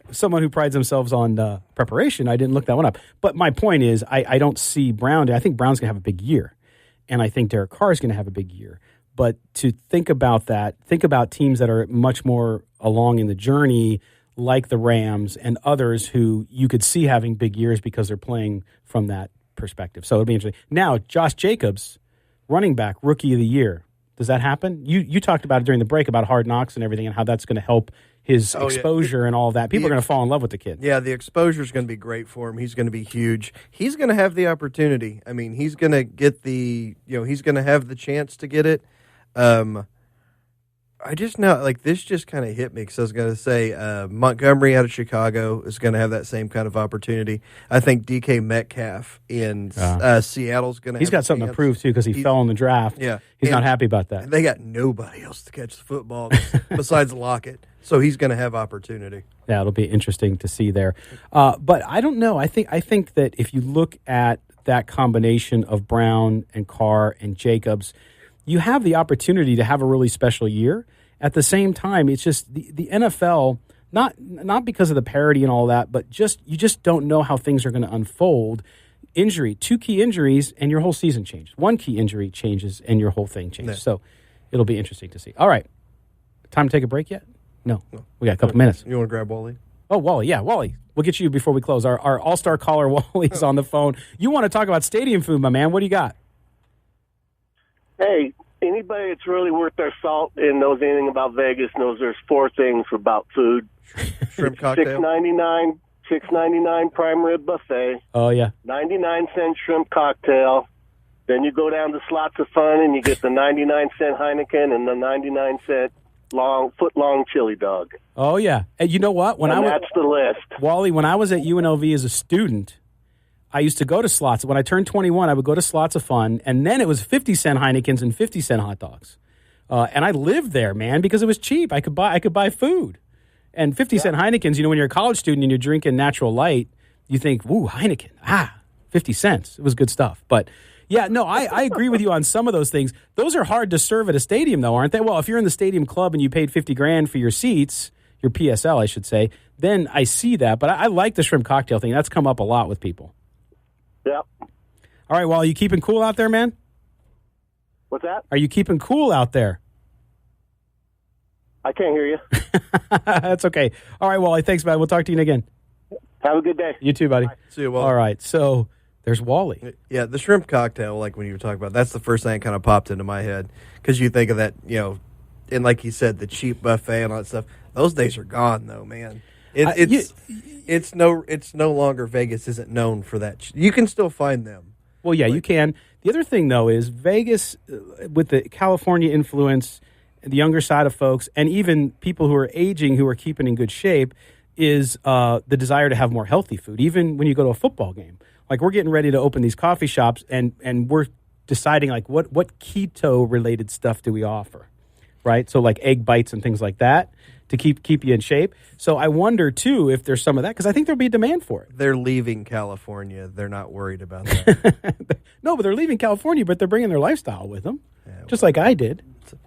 Someone who prides themselves on preparation, I didn't look that one up. But my point is, I don't see Brown. I think Brown's going to have a big year, and I think Derek Carr is going to have a big year. But to think about that, think about teams that are much more along in the journey, like the Rams and others who you could see having big years because they're playing from that perspective. So it'll be interesting. Now, Josh Jacobs, running back, rookie of the year. Does that happen? You talked about it during the break about Hard Knocks and everything and how that's going to help his exposure and all of that. People are going to fall in love with the kid. Yeah, the exposure is going to be great for him. He's going to be huge. He's going to have the opportunity. I mean, he's going to get he's going to have the chance to get it. I just know, this just kind of hit me because I was going to say Montgomery out of Chicago is going to have that same kind of opportunity. I think DK Metcalf in Seattle's going to He's got something to prove, too, because he fell in the draft. Yeah. He's not happy about that. They got nobody else to catch the football besides Lockett. So he's going to have opportunity. Yeah, it'll be interesting to see there. But I don't know. I think that if you look at that combination of Brown and Carr and Jacobs, you have the opportunity to have a really special year. At the same time, it's just the NFL, not because of the parity and all that, but you just don't know how things are going to unfold. Injury, 2 key injuries, and your whole season changes. 1 key injury changes, and your whole thing changes. Yeah. So it'll be interesting to see. All right. Time to take a break yet? No. We got a couple minutes. You want to grab Wally? Oh, Wally. Yeah, Wally. We'll get you before we close. Our all-star caller, Wally's on the phone. You want to talk about stadium food, my man. What do you got? Hey, anybody that's really worth their salt and knows anything about Vegas knows there's 4 things about food. Shrimp cocktail. $6.99 prime rib buffet. Oh, yeah. 99-cent shrimp cocktail. Then you go down to Slots of Fun and you get the 99-cent Heineken and the 99-cent foot-long chili dog. Oh, yeah. And you know what? That's the list. Wally, when I was at UNLV as a student, I used to go to Slots. When I turned 21, I would go to Slots of Fun, and then it was 50-cent Heinekens and 50-cent hot dogs. And I lived there, man, because it was cheap. I could buy food. And 50-cent Heinekens, when you're a college student and you're drinking Natural Light, you think, "Ooh, Heineken, 50 cents." It was good stuff. But, yeah, no, I agree with you on some of those things. Those are hard to serve at a stadium, though, aren't they? Well, if you're in the stadium club and you paid $50,000 for your seats, your PSL, I should say, then I see that. But I like the shrimp cocktail thing. That's come up a lot with people. Yeah. All right, well, are you keeping cool out there, man? What's that? Are you keeping cool out there? I can't hear you. That's okay. All right, Wally, thanks, man. We'll talk to you again. Have a good day. You too, buddy. Bye. See you, Wally. All right, so there's Wally. Yeah, the shrimp cocktail, like when you were talking about, that's the first thing that kind of popped into my head because you think of that, and like you said, the cheap buffet and all that stuff. Those days are gone, though, man. It's no longer Vegas isn't known for that. You can still find them. Well, yeah, you can. The other thing, though, is Vegas, with the California influence, the younger side of folks, and even people who are aging who are keeping in good shape, is the desire to have more healthy food, even when you go to a football game. Like, we're getting ready to open these coffee shops, and we're deciding, like, what keto-related stuff do we offer, right? So, like, egg bites and things like that to keep you in shape. So I wonder, too, if there's some of that, because I think there'll be a demand for it. They're leaving California. They're not worried about that. No, but they're leaving California, but they're bringing their lifestyle with them, just like I did.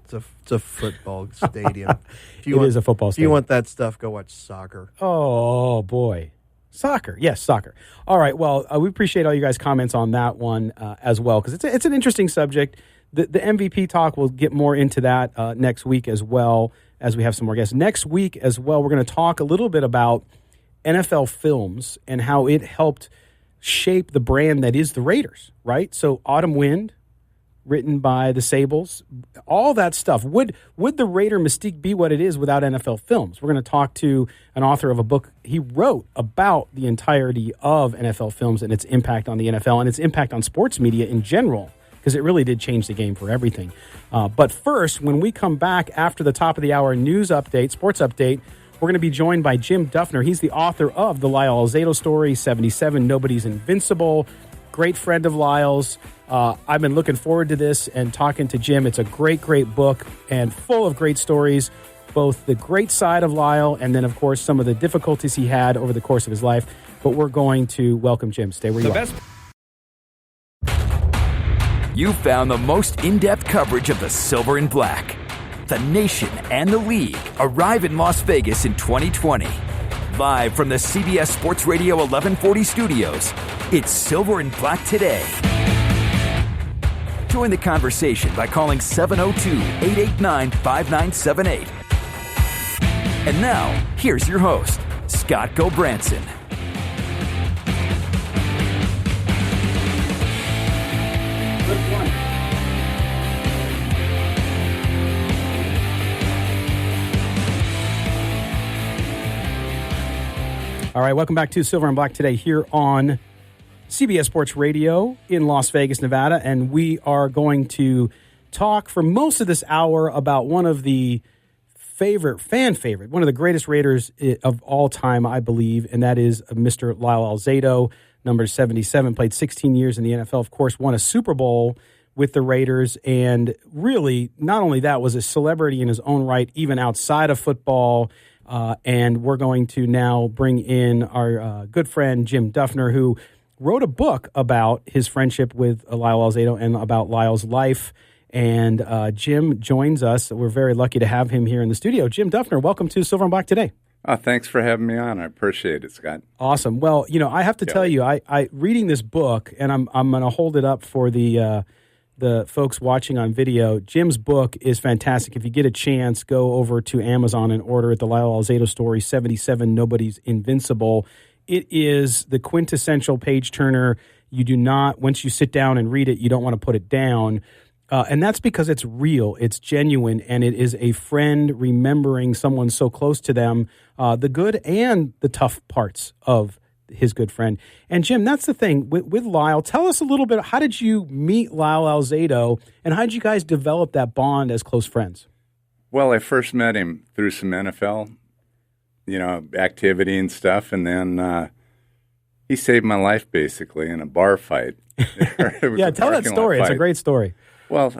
It's a football stadium. It is a football stadium. If you want that stuff, go watch soccer. Oh, boy. Soccer. Yes, soccer. All right. Well, we appreciate all you guys' comments on that one as well, because it's an interesting subject. The MVP talk, we'll get more into that next week as well, as we have some more guests. Next week as well, we're going to talk a little bit about NFL films and how it helped shape the brand that is the Raiders, right? So Autumn Wind, written by the Sables, all that stuff. Would the Raider mystique be what it is without NFL films? We're going to talk to an author of a book he wrote about the entirety of NFL films and its impact on the NFL and its impact on sports media in general, because it really did change the game for everything. But first, when we come back after the top of the hour news update, sports update, we're going to be joined by Jim Duffner. He's the author of the Lyle Alzado story, 77, Nobody's Invincible. Great friend of Lyle's. I've been looking forward to this and talking to Jim. It's a great, great book and full of great stories, both the great side of Lyle and then, of course, some of the difficulties he had over the course of his life. But we're going to welcome Jim. Stay where you are. You found the most in-depth coverage of the Silver and Black. The nation and the league arrive in Las Vegas in 2020. Live from the CBS Sports Radio 1140 studios, it's Silver and Black Today. Join the conversation by calling 702-889-5978. And now, here's your host, Scott Gobranson. All right, welcome back to Silver and Black Today here on CBS Sports Radio in Las Vegas, Nevada. And we are going to talk for most of this hour about one of the fan favorite, one of the greatest Raiders of all time, I believe, and that is Mr. Lyle Alzado, number 77, played 16 years in the NFL, of course, won a Super Bowl with the Raiders, and really, not only that, was a celebrity in his own right, even outside of football. And we're going to now bring in our good friend, Jim Duffner, who wrote a book about his friendship with Lyle Alzado and about Lyle's life. And Jim joins us. We're very lucky to have him here in the studio. Jim Duffner, welcome to Silver and Black Today. Thanks for having me on. I appreciate it, Scott. Awesome. Well, I have to tell you, I reading this book, and I'm going to hold it up for the folks watching on video. Jim's book is fantastic. If you get a chance, go over to Amazon and order it. The Lyle Alzado story, 77, Nobody's Invincible. It is the quintessential page turner. You do not, once you sit down and read it, you don't want to put it down. And that's because it's real, it's genuine, and it is a friend remembering someone so close to them, the good and the tough parts of his good friend. And Jim, that's the thing with Lyle. Tell us a little bit, how did you meet Lyle Alzado, and how did you guys develop that bond as close friends? Well, I first met him through some NFL, activity and stuff, and then he saved my life basically in a bar fight. Yeah, tell that story. It's a great story. Well,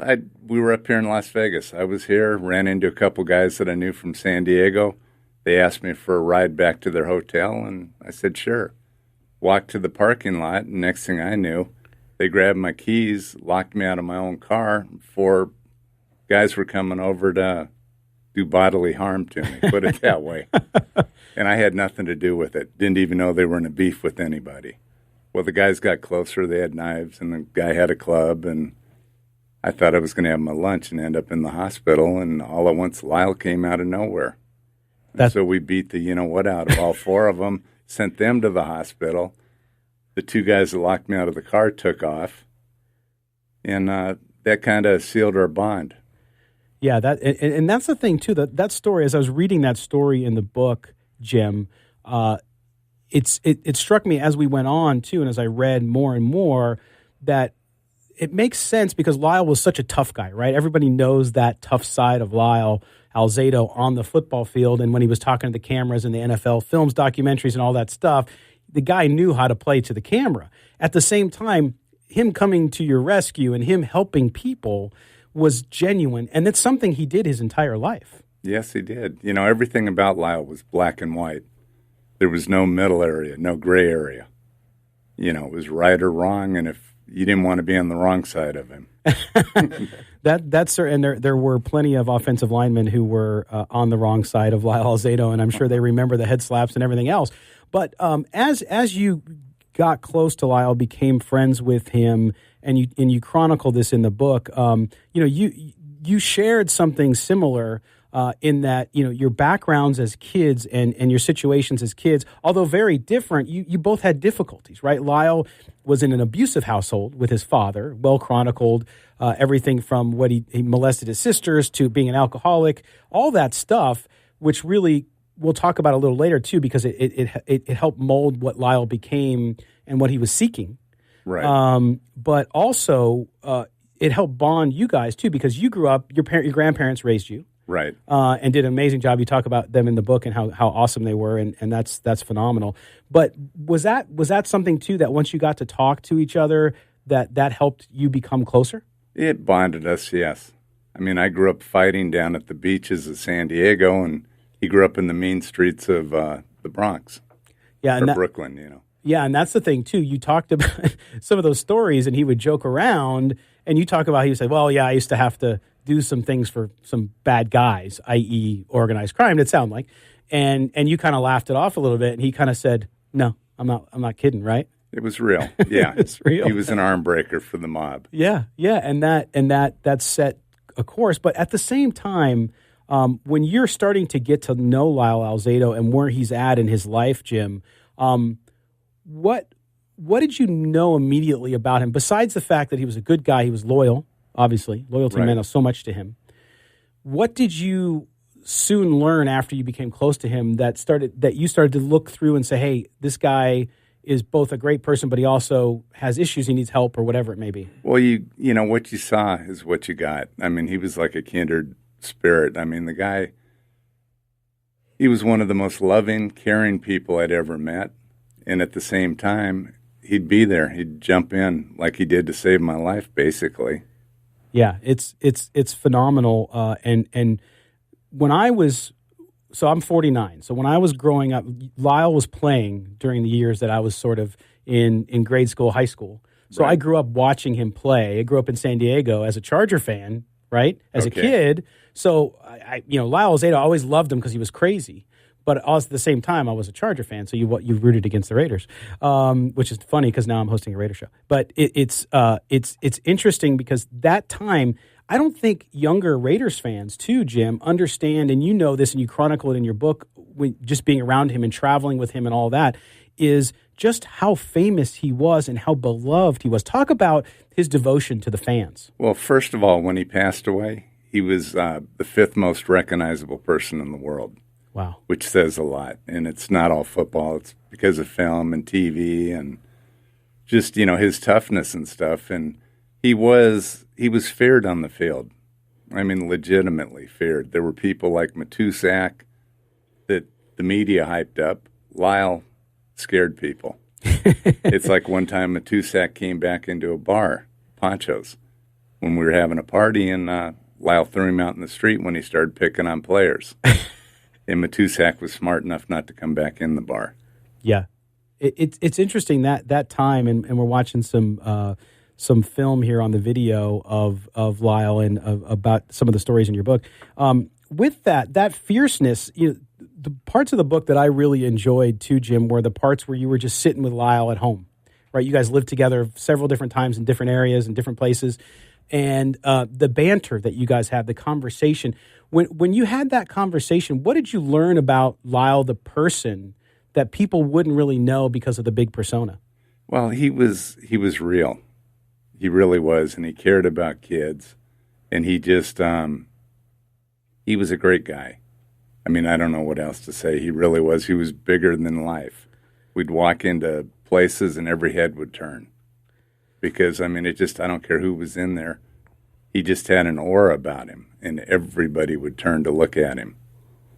we were up here in Las Vegas. I was here, ran into a couple guys that I knew from San Diego. They asked me for a ride back to their hotel, and I said, sure. Walked to the parking lot, and next thing I knew, they grabbed my keys, locked me out of my own car. 4 guys were coming over to do bodily harm to me, put it that way. And I had nothing to do with it. Didn't even know they were in a beef with anybody. Well, the guys got closer. They had knives, and the guy had a club, and I thought I was going to have my lunch and end up in the hospital, and all at once Lyle came out of nowhere. So we beat the you-know-what out of all 4 of them, sent them to the hospital. The 2 guys that locked me out of the car took off, and that kind of sealed our bond. Yeah, and that's the thing, too. That story, as I was reading that story in the book, Jim, it struck me as we went on, too, and as I read more and more, that it makes sense because Lyle was such a tough guy, right? Everybody knows that tough side of Lyle Alzado on the football field, and when he was talking to the cameras in the NFL films, documentaries, and all that stuff, the guy knew how to play to the camera. At the same time, him coming to your rescue and him helping people was genuine, and that's something he did his entire life. Yes, he did. Everything about Lyle was black and white. There was no middle area, no gray area. It was right or wrong, and if you didn't want to be on the wrong side of him. That's and there were plenty of offensive linemen who were on the wrong side of Lyle Alzado, and I'm sure they remember the head slaps and everything else. But as you got close to Lyle, became friends with him, and you chronicle this in the book, you shared something similar in that your backgrounds as kids and your situations as kids, although very different, you both had difficulties, right? Lyle was in an abusive household with his father, well chronicled, everything from what he molested his sisters to being an alcoholic, all that stuff, which really we'll talk about a little later too, because it helped mold what Lyle became and what he was seeking. Right. But also it helped bond you guys too, because you grew up, your grandparents raised you. Right. And did an amazing job. You talk about them in the book and how awesome they were, and that's phenomenal. But was that something too that once you got to talk to each other that helped you become closer? It bonded us, yes. I mean, I grew up fighting down at the beaches of San Diego, and he grew up in the mean streets of the Bronx, Brooklyn. Yeah, and that's the thing too. You talked about some of those stories, and he would joke around, and you talk about he would say, "Well, yeah, I used to have to do some things for some bad guys, i.e., organized crime." It sounded like, and you kind of laughed it off a little bit, and he kind of said, "No, I'm not kidding, right?" It was real. Yeah, it's real. He was an arm breaker for the mob. Yeah, and that set a course. But at the same time, when you're starting to get to know Lyle Alzado and where he's at in his life, Jim, what did you know immediately about him besides the fact that he was a good guy? He was loyal. Obviously, loyalty meant so much to him. What did you soon learn after you became close to him that you started to look through and say, "Hey, this guy is both a great person, but he also has issues. He needs help," or whatever it may be? Well, you know what you saw is what you got. I mean, he was like a kindred spirit. I mean, the guy, he was one of the most loving, caring people I'd ever met, and at the same time, he'd be there. He'd jump in like he did to save my life, basically. Yeah, it's phenomenal. And when I was, so I'm 49. So when I was growing up, Lyle was playing during the years that I was sort of in grade school, high school. So I grew up watching him play. I grew up in San Diego as a Charger fan, right? As a kid. So I Lyle Alzado, I always loved him because he was crazy. But at the same time, I was a Charger fan, so you rooted against the Raiders, which is funny because now I'm hosting a Raider show. But it's interesting because that time, I don't think younger Raiders fans too, Jim, understand, and you know this, and you chronicle it in your book, just being around him and traveling with him and all that, is just how famous he was and how beloved he was. Talk about his devotion to the fans. Well, first of all, when he passed away, he was the 5th most recognizable person in the world. Wow. Which says a lot. And it's not all football. It's because of film and TV and just, his toughness and stuff. And he was feared on the field. I mean, legitimately feared. There were people like Matusak that the media hyped up. Lyle scared people. It's like one time Matusak came back into a bar, Poncho's, when we were having a party, and Lyle threw him out in the street when he started picking on players. And Matusak was smart enough not to come back in the bar. Yeah. It's interesting that time, and we're watching some film here on the video of Lyle and about some of the stories in your book. With that fierceness, the parts of the book that I really enjoyed too, Jim, were the parts where you were just sitting with Lyle at home, right? You guys lived together several different times in different areas and different places, and the banter that you guys had, the conversation. When you had that conversation, what did you learn about Lyle the person that people wouldn't really know because of the big persona? Well, he was real. He really was, and he cared about kids, and he just he was a great guy. I mean, I don't know what else to say. He really was. He was bigger than life. We'd walk into places and every head would turn because, I mean, I don't care who was in there. He just had an aura about him, and everybody would turn to look at him.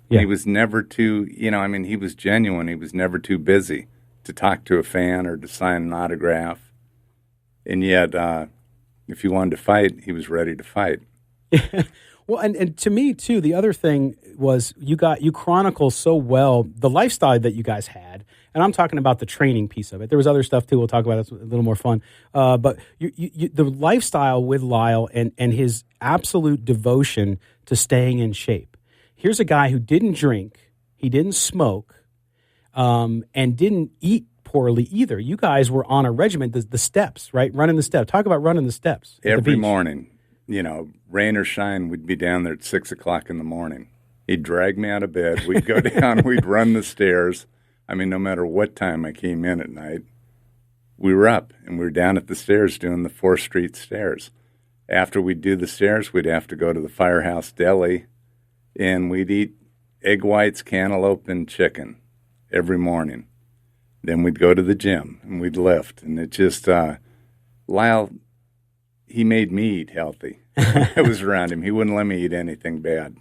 Yeah. He was never too, he was genuine. He was never too busy to talk to a fan or to sign an autograph. And yet, if you wanted to fight, he was ready to fight. Well, and to me, too, the other thing was you chronicle so well the lifestyle that you guys had. And I'm talking about the training piece of it. There was other stuff, too, we'll talk about. That's a little more fun. But the lifestyle with Lyle and his absolute devotion to staying in shape. Here's a guy who didn't drink, he didn't smoke, and didn't eat poorly either. You guys were on a regimen, the steps, right? Running the steps. Talk about running the steps. Every morning, rain or shine, we'd be down there at 6 o'clock in the morning. He'd drag me out of bed. We'd go down, we'd run the stairs. I mean, no matter what time I came in at night, we were up and we were down at the stairs doing the 4th Street stairs. After we'd do the stairs, we'd have to go to the Firehouse Deli and we'd eat egg whites, cantaloupe, and chicken every morning. Then we'd go to the gym and we'd lift. And it just, Lyle, he made me eat healthy. I was around him. He wouldn't let me eat anything bad.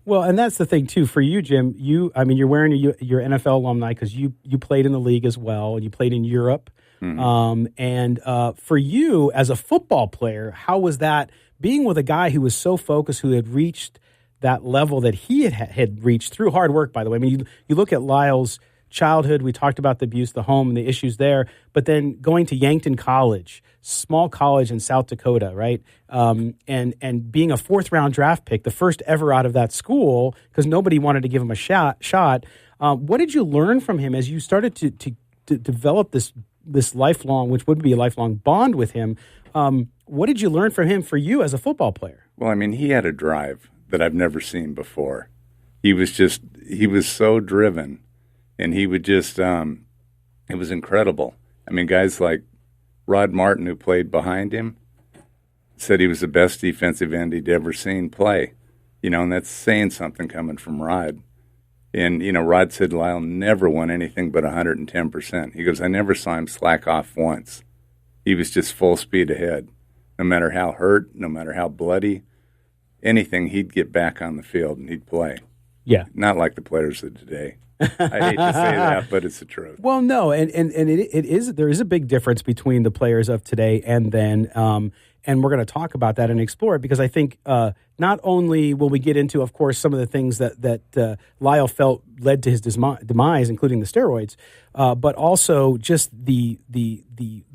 Well, and that's the thing, too. For you, Jim, you're wearing your NFL alumni because you played in the league as well, and you played in Europe. Mm-hmm. For you, as a football player, how was that being with a guy who was so focused, who had reached that level that he had reached through hard work, by the way? I mean, you look at Lyle's childhood, we talked about the abuse, the home, and the issues there, but then going to Yankton College, small college in South Dakota, right? And being a 4th-round draft pick, the first ever out of that school, because nobody wanted to give him a shot. What did you learn from him as you started to develop this lifelong, which would be a lifelong bond with him? What did you learn from him for you as a football player? Well, I mean, he had a drive that I've never seen before. He was so driven. And he would just, it was incredible. I mean, guys like Rod Martin, who played behind him, said he was the best defensive end he'd ever seen play. And that's saying something coming from Rod. And, Rod said Lyle never won anything but 110%. He goes, I never saw him slack off once. He was just full speed ahead. No matter how hurt, no matter how bloody, anything, he'd get back on the field and he'd play. Yeah. Not like the players of today. I hate to say that, but it's the truth. Well, no, and it is, there is a big difference between the players of today and then, and we're going to talk about that and explore it because I think not only will we get into, of course, some of the things that Lyle felt led to his demise, including the steroids, but also just the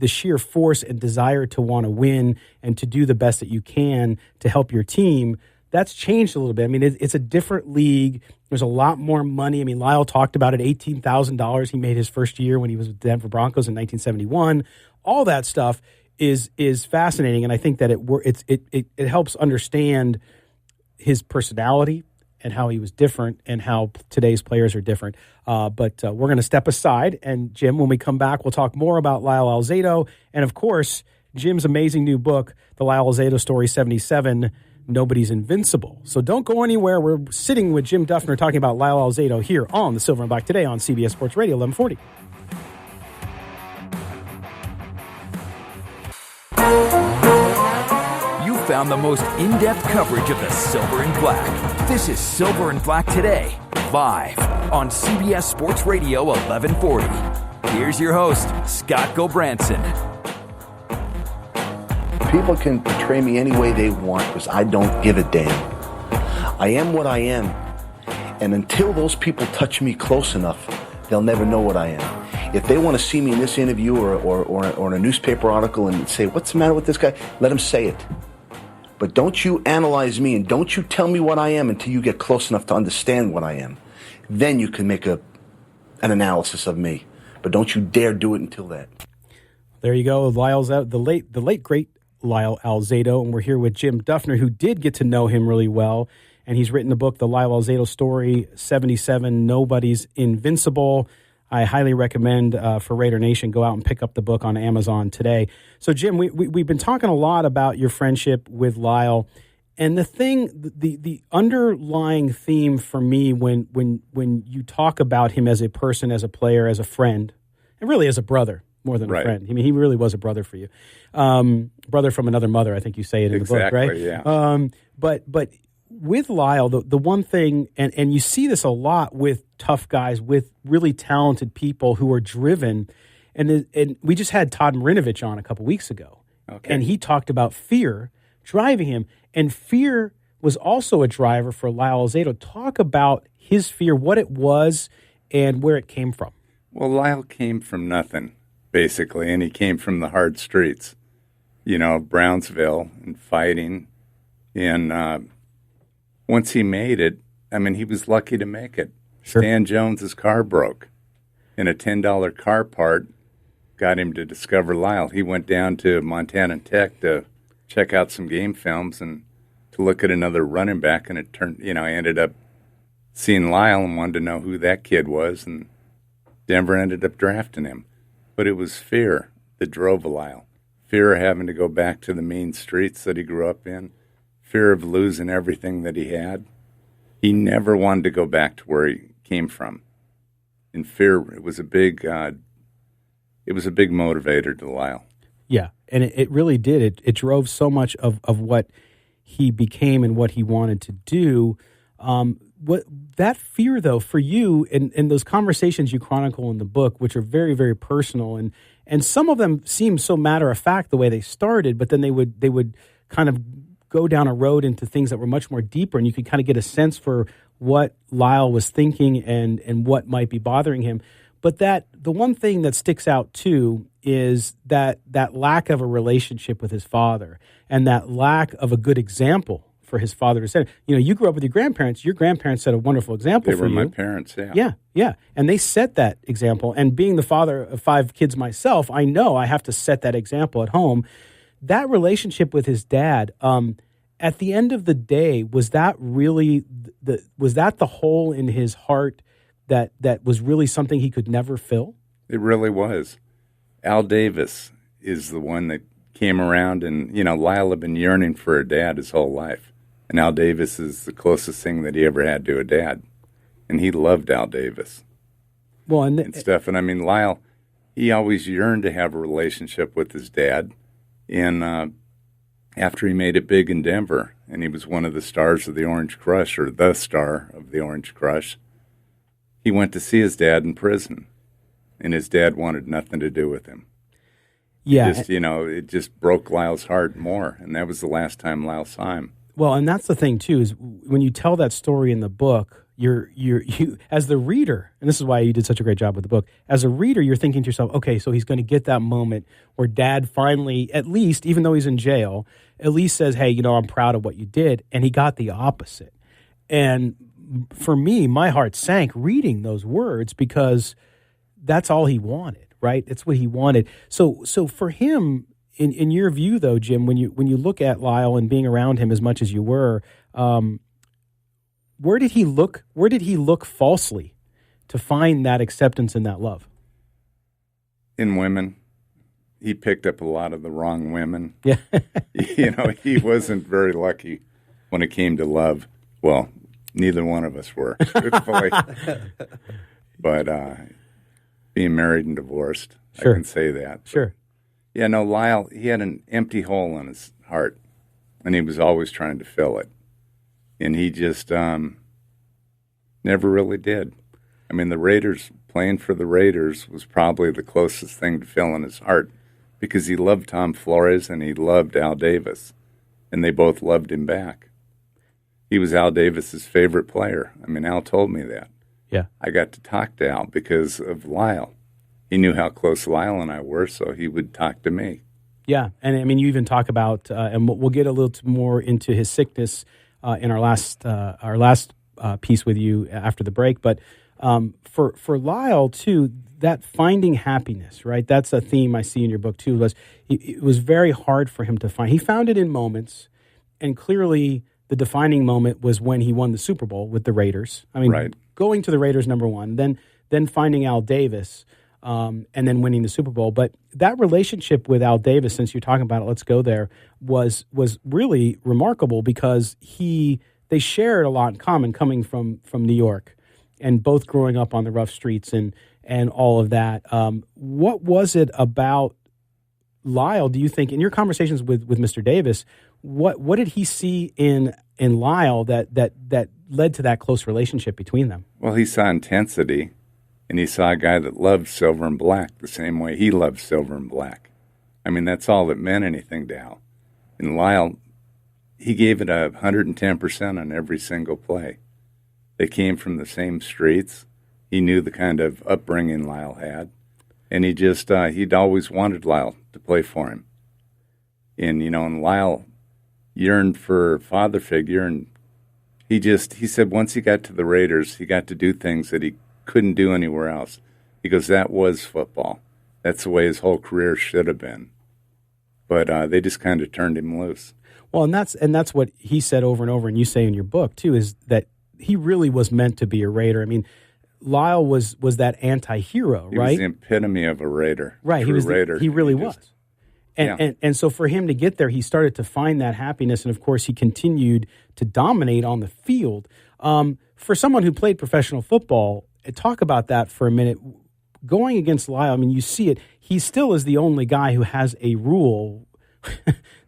sheer force and desire to want to win and to do the best that you can to help your team. That's changed a little bit. I mean, it's a different league. There's a lot more money. I mean, Lyle talked about it, $18,000 he made his first year when he was with the Denver Broncos in 1971. All that stuff is fascinating, and I think that it helps understand his personality and how he was different and how today's players are different. But we're going to step aside, and Jim, when we come back, we'll talk more about Lyle Alzado and, of course, Jim's amazing new book, The Lyle Alzado Story 77, Nobody's Invincible. So don't go anywhere. We're sitting with Jim Duffner talking about Lyle Alzado here on the Silver and Black today on CBS Sports Radio 1140. found the most in-depth coverage of the Silver and Black. This is Silver and Black Today, live on CBS Sports Radio 1140. Here's your host, Scott Gobranson. People can portray me any way they want because I don't give a damn. I am what I am. And until those people touch me close enough, they'll never know what I am. If they want to see me in this interview or in a newspaper article and say, what's the matter with this guy? Let them say it. But don't you analyze me and don't you tell me what I am until you get close enough to understand what I am. Then you can make an analysis of me. But don't you dare do it until that. There you go. Lyle's out. The late great Lyle Alzado, and we're here with Jim Duffner, who did get to know him really well. And he's written the book, The Lyle Alzado Story, 77, Nobody's Invincible. I highly recommend for Raider Nation, go out and pick up the book on Amazon today. So, Jim, we've been talking a lot about your friendship with Lyle. And the underlying theme for me when you talk about him as a person, as a player, as a friend, and really as a brother more than a friend. I mean, he really was a brother for you. Brother from another mother, I think you say it in the book, right? Yeah. But with Lyle, the one thing, and you see this a lot with tough guys, with really talented people who are driven, and we just had Todd Marinovich on a couple weeks ago, and he talked about fear driving him, and fear was also a driver for Lyle Alzado. Talk about his fear, what it was, and where it came from. Well, Lyle came from nothing, basically, and he came from the hard streets, Brownsville, and fighting, and once he made it, I mean, he was lucky to make it. Sure. Stan Jones's car broke, and a $10 car part got him to discover Lyle. He went down to Montana Tech to check out some game films and to look at another running back, and it turned, I ended up seeing Lyle and wanted to know who that kid was, and Denver ended up drafting him. But it was fear that drove Lyle. Fear of having to go back to the mean streets that he grew up in. Fear of losing everything that he had. He never wanted to go back to where he came from. And fear, it was a big motivator to Lyle. Yeah, and it really did. It drove so much of what he became and what he wanted to do. What that fear, though, for you, and those conversations you chronicle in the book, which are very, very personal, and some of them seem so matter of fact the way they started, but then they would kind of go down a road into things that were much more deeper, and you could kind of get a sense for what Lyle was thinking and what might be bothering him. But the one thing that sticks out too is that lack of a relationship with his father and that lack of a good example for his father to set. You grew up with your grandparents. Your grandparents set a wonderful example for you. They were my parents, yeah. Yeah. And they set that example. And being the father of 5 kids myself, I know I have to set that example at home. That relationship with his dad, at the end of the day, was that really the hole in his heart that was really something he could never fill? It really was. Al Davis is the one that came around, and Lyle had been yearning for a dad his whole life, and Al Davis is the closest thing that he ever had to a dad, and he loved Al Davis. Well, and stuff, and I mean, Lyle, he always yearned to have a relationship with his dad. And after he made it big in Denver, and he was one of the stars of the Orange Crush, or the star of the Orange Crush, he went to see his dad in prison, and his dad wanted nothing to do with him. Yeah. It just broke Lyle's heart more, and that was the last time Lyle saw him. Well, and that's the thing, too, is when you tell that story in the book, you as the reader, and this is why you did such a great job with the book, as a reader, you're thinking to yourself, okay, so he's going to get that moment where dad finally, at least, even though he's in jail, at least says, hey, I'm proud of what you did. And he got the opposite. And for me, my heart sank reading those words because that's all he wanted, right? It's what he wanted. So for him, in your view, though, Jim, when you look at Lyle and being around him as much as you were, where did he look falsely to find that acceptance and that love? In women. He picked up a lot of the wrong women. Yeah. He wasn't very lucky when it came to love. Well, neither one of us were, truthfully. But being married and divorced, sure. I can say that. Sure. Yeah, no, Lyle, he had an empty hole in his heart and he was always trying to fill it. And he just never really did. I mean, playing for the Raiders was probably the closest thing to filling his heart, because he loved Tom Flores and he loved Al Davis, and they both loved him back. He was Al Davis's favorite player. I mean, Al told me that. Yeah. I got to talk to Al because of Lyle. He knew how close Lyle and I were, so he would talk to me. Yeah, and I mean, you even talk about, and we'll get a little more into his sickness in our last piece with you after the break. But for Lyle too, that finding happiness, right? That's a theme I see in your book too. It was very hard for him to find. He found it in moments, and clearly the defining moment was when he won the Super Bowl with the Raiders. I mean, right. Going to the Raiders, number one, then finding Al Davis. And then winning the Super Bowl. But that relationship with Al Davis, since you're talking about it, let's go there, was really remarkable because they shared a lot in common, coming from New York and both growing up on the rough streets and all of that. What was it about Lyle, do you think, in your conversations with Mr. Davis, what did he see in Lyle that led to that close relationship between them? Well, he saw intensity. And he saw a guy that loved silver and black the same way he loved silver and black. I mean, that's all that meant anything to Al. And Lyle, he gave it 110% on every single play. They came from the same streets. He knew the kind of upbringing Lyle had. And he'd always wanted Lyle to play for him. And Lyle yearned for a father figure. And he said once he got to the Raiders, he got to do things that he couldn't do anywhere else. He goes, that was football. That's the way his whole career should have been. But they just kind of turned him loose. Well, and that's what he said over and over, and you say in your book too, is that he really was meant to be a Raider. I mean, Lyle was that anti-hero, right? He was the epitome of a Raider. Right, he was. Raider. He really was. And so for him to get there, he started to find that happiness, and of course, he continued to dominate on the field. For someone who played professional football, talk about that for a minute. Going against Lyle, I mean, you see it. He still is the only guy who has a rule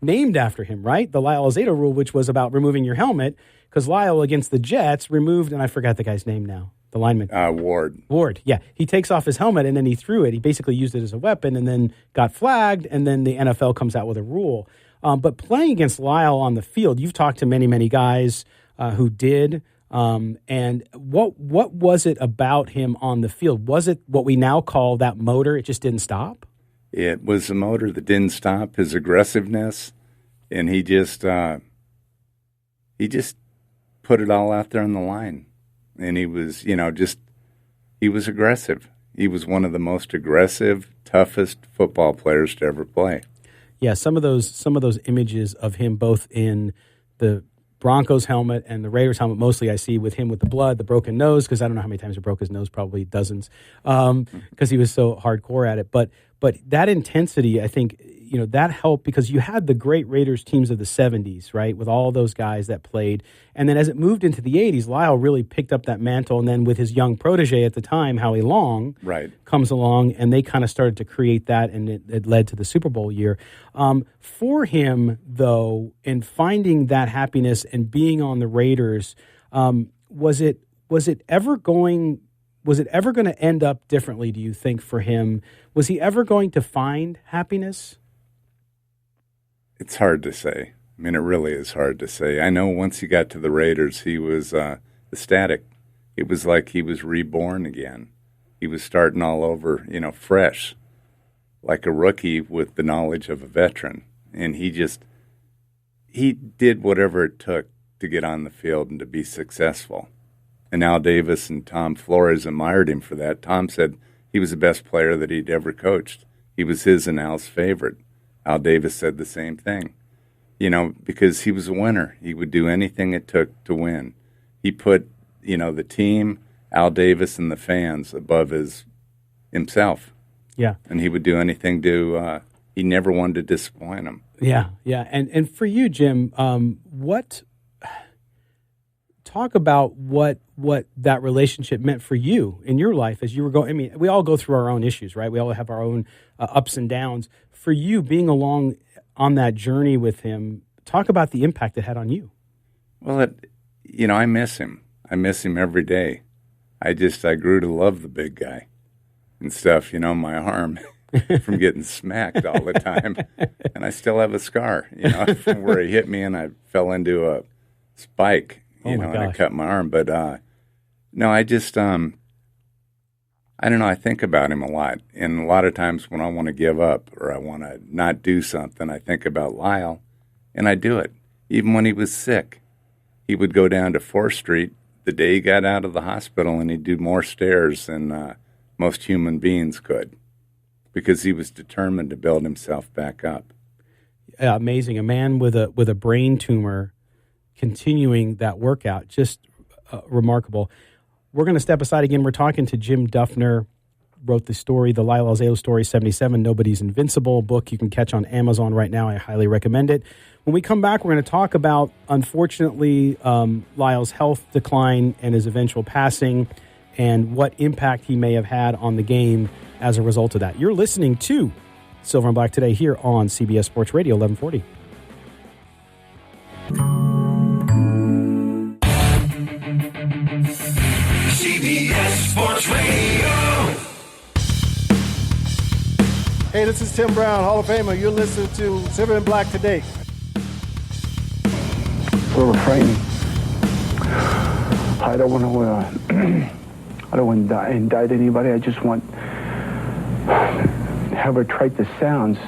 named after him, right? The Lyle Alzado rule, which was about removing your helmet, because Lyle against the Jets removed, and I forgot the guy's name now, the lineman. Ward. Ward, yeah. He takes off his helmet, and then he threw it. He basically used it as a weapon and then got flagged, and then the NFL comes out with a rule. But playing against Lyle on the field, you've talked to many, many guys who did. And what was it about him on the field? Was it what we now call that motor? It just didn't stop? It was a motor that didn't stop, his aggressiveness, and he just put it all out there on the line. And he was, he was aggressive. He was one of the most aggressive, toughest football players to ever play. Yeah, some of those images of him both in the Broncos helmet and the Raiders helmet, mostly I see with him with the blood, the broken nose, because I don't know how many times he broke his nose, probably dozens, because he was so hardcore at it. But that intensity, I think, that helped because you had the great Raiders teams of the 70s, right, with all those guys that played. And then as it moved into the 80s, Lyle really picked up that mantle. And then with his young protege at the time, Howie Long, comes along, and they kind of started to create that, and it led to the Super Bowl year. For him, though, in finding that happiness and being on the Raiders, was it ever going to end up differently, do you think, for him? Was he ever going to find happiness? It's hard to say. I mean, it really is hard to say. I know once he got to the Raiders, he was ecstatic. It was like he was reborn again. He was starting all over, fresh, like a rookie with the knowledge of a veteran. And he did whatever it took to get on the field and to be successful. And Al Davis and Tom Flores admired him for that. Tom said he was the best player that he'd ever coached. He was his and Al's favorite. Al Davis said the same thing, because he was a winner. He would do anything it took to win. He put, the team, Al Davis, and the fans above himself. Yeah. And he would do anything he never wanted to disappoint them. Yeah, yeah. And for you, Jim, talk about what that relationship meant for you in your life as you were going. I mean, we all go through our own issues, right? We all have our own ups and downs. For you, being along on that journey with him, Talk about the impact it had on you. Well, I miss him. I miss him every day. I grew to love the big guy and stuff, my arm from getting smacked all the time. And I still have a scar, from where he hit me and I fell into a spike, and I cut my arm. But, no, I don't know. I think about him a lot. And a lot of times when I want to give up or I want to not do something, I think about Lyle, and I do it. Even when he was sick, he would go down to 4th Street the day he got out of the hospital, and he'd do more stairs than most human beings could because he was determined to build himself back up. Yeah, amazing. A man with a brain tumor continuing that workout, just remarkable. We're going to step aside again. We're talking to Jim Duffner, wrote the story, the Lyle Alzado story, 77, Nobody's Invincible, book you can catch on Amazon right now. I highly recommend it. When we come back, we're going to talk about, unfortunately, Lyle's health decline and his eventual passing and what impact he may have had on the game as a result of that. You're listening to Silver and Black Today here on CBS Sports Radio 1140. CBS Sports Radio. Hey, this is Tim Brown, Hall of Famer. You're listening to Silver and Black Today. A little frightening. I don't want to indict anybody. I just want, however trite this sounds,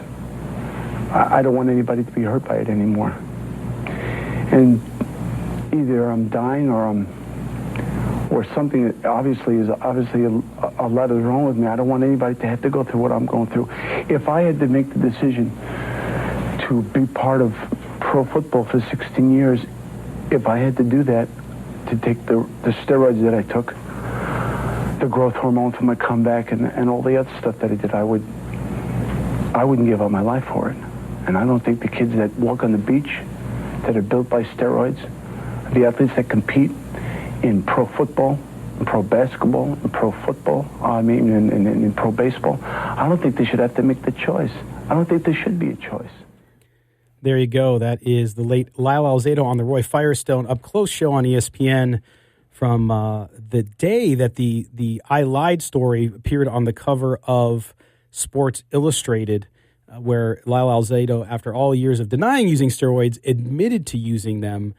I don't want anybody to be hurt by it anymore. And either I'm dying or something that obviously a lot is wrong with me. I don't want anybody to have to go through what I'm going through. If I had to make the decision to be part of pro football for 16 years, if I had to do that, to take the steroids that I took, the growth hormone for my comeback, and all the other stuff that I did, I wouldn't give up my life for it. And I don't think the kids that walk on the beach that are built by steroids, the athletes that compete in pro football, in pro basketball, in pro football, in pro baseball, I don't think they should have to make the choice. I don't think there should be a choice. There you go. That is the late Lyle Alzado on the Roy Firestone Up Close show on ESPN from the day that the I Lied story appeared on the cover of Sports Illustrated, where Lyle Alzado, after all years of denying using steroids, admitted to using them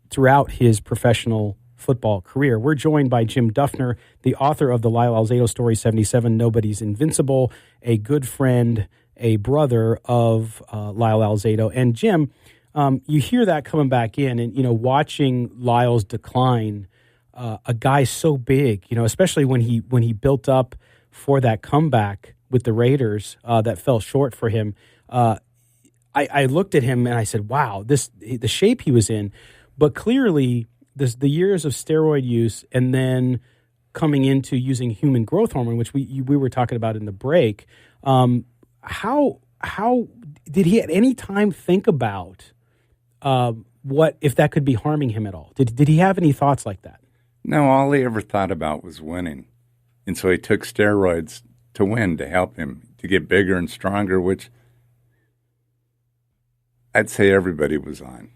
throughout his professional football career. We're joined by Jim Duffner, the author of the Lyle Alzado story, 77, Nobody's Invincible, a good friend, a brother of Lyle Alzado. And Jim, you hear that coming back in and, watching Lyle's decline, a guy so big, especially when he built up for that comeback with the Raiders that fell short for him. I looked at him and I said, wow, the shape he was in. But clearly, the years of steroid use and then coming into using human growth hormone, which we were talking about in the break, how did he at any time think about what if that could be harming him at all? Did he have any thoughts like that? No, all he ever thought about was winning. And so he took steroids to win, to help him, to get bigger and stronger, which I'd say everybody was on.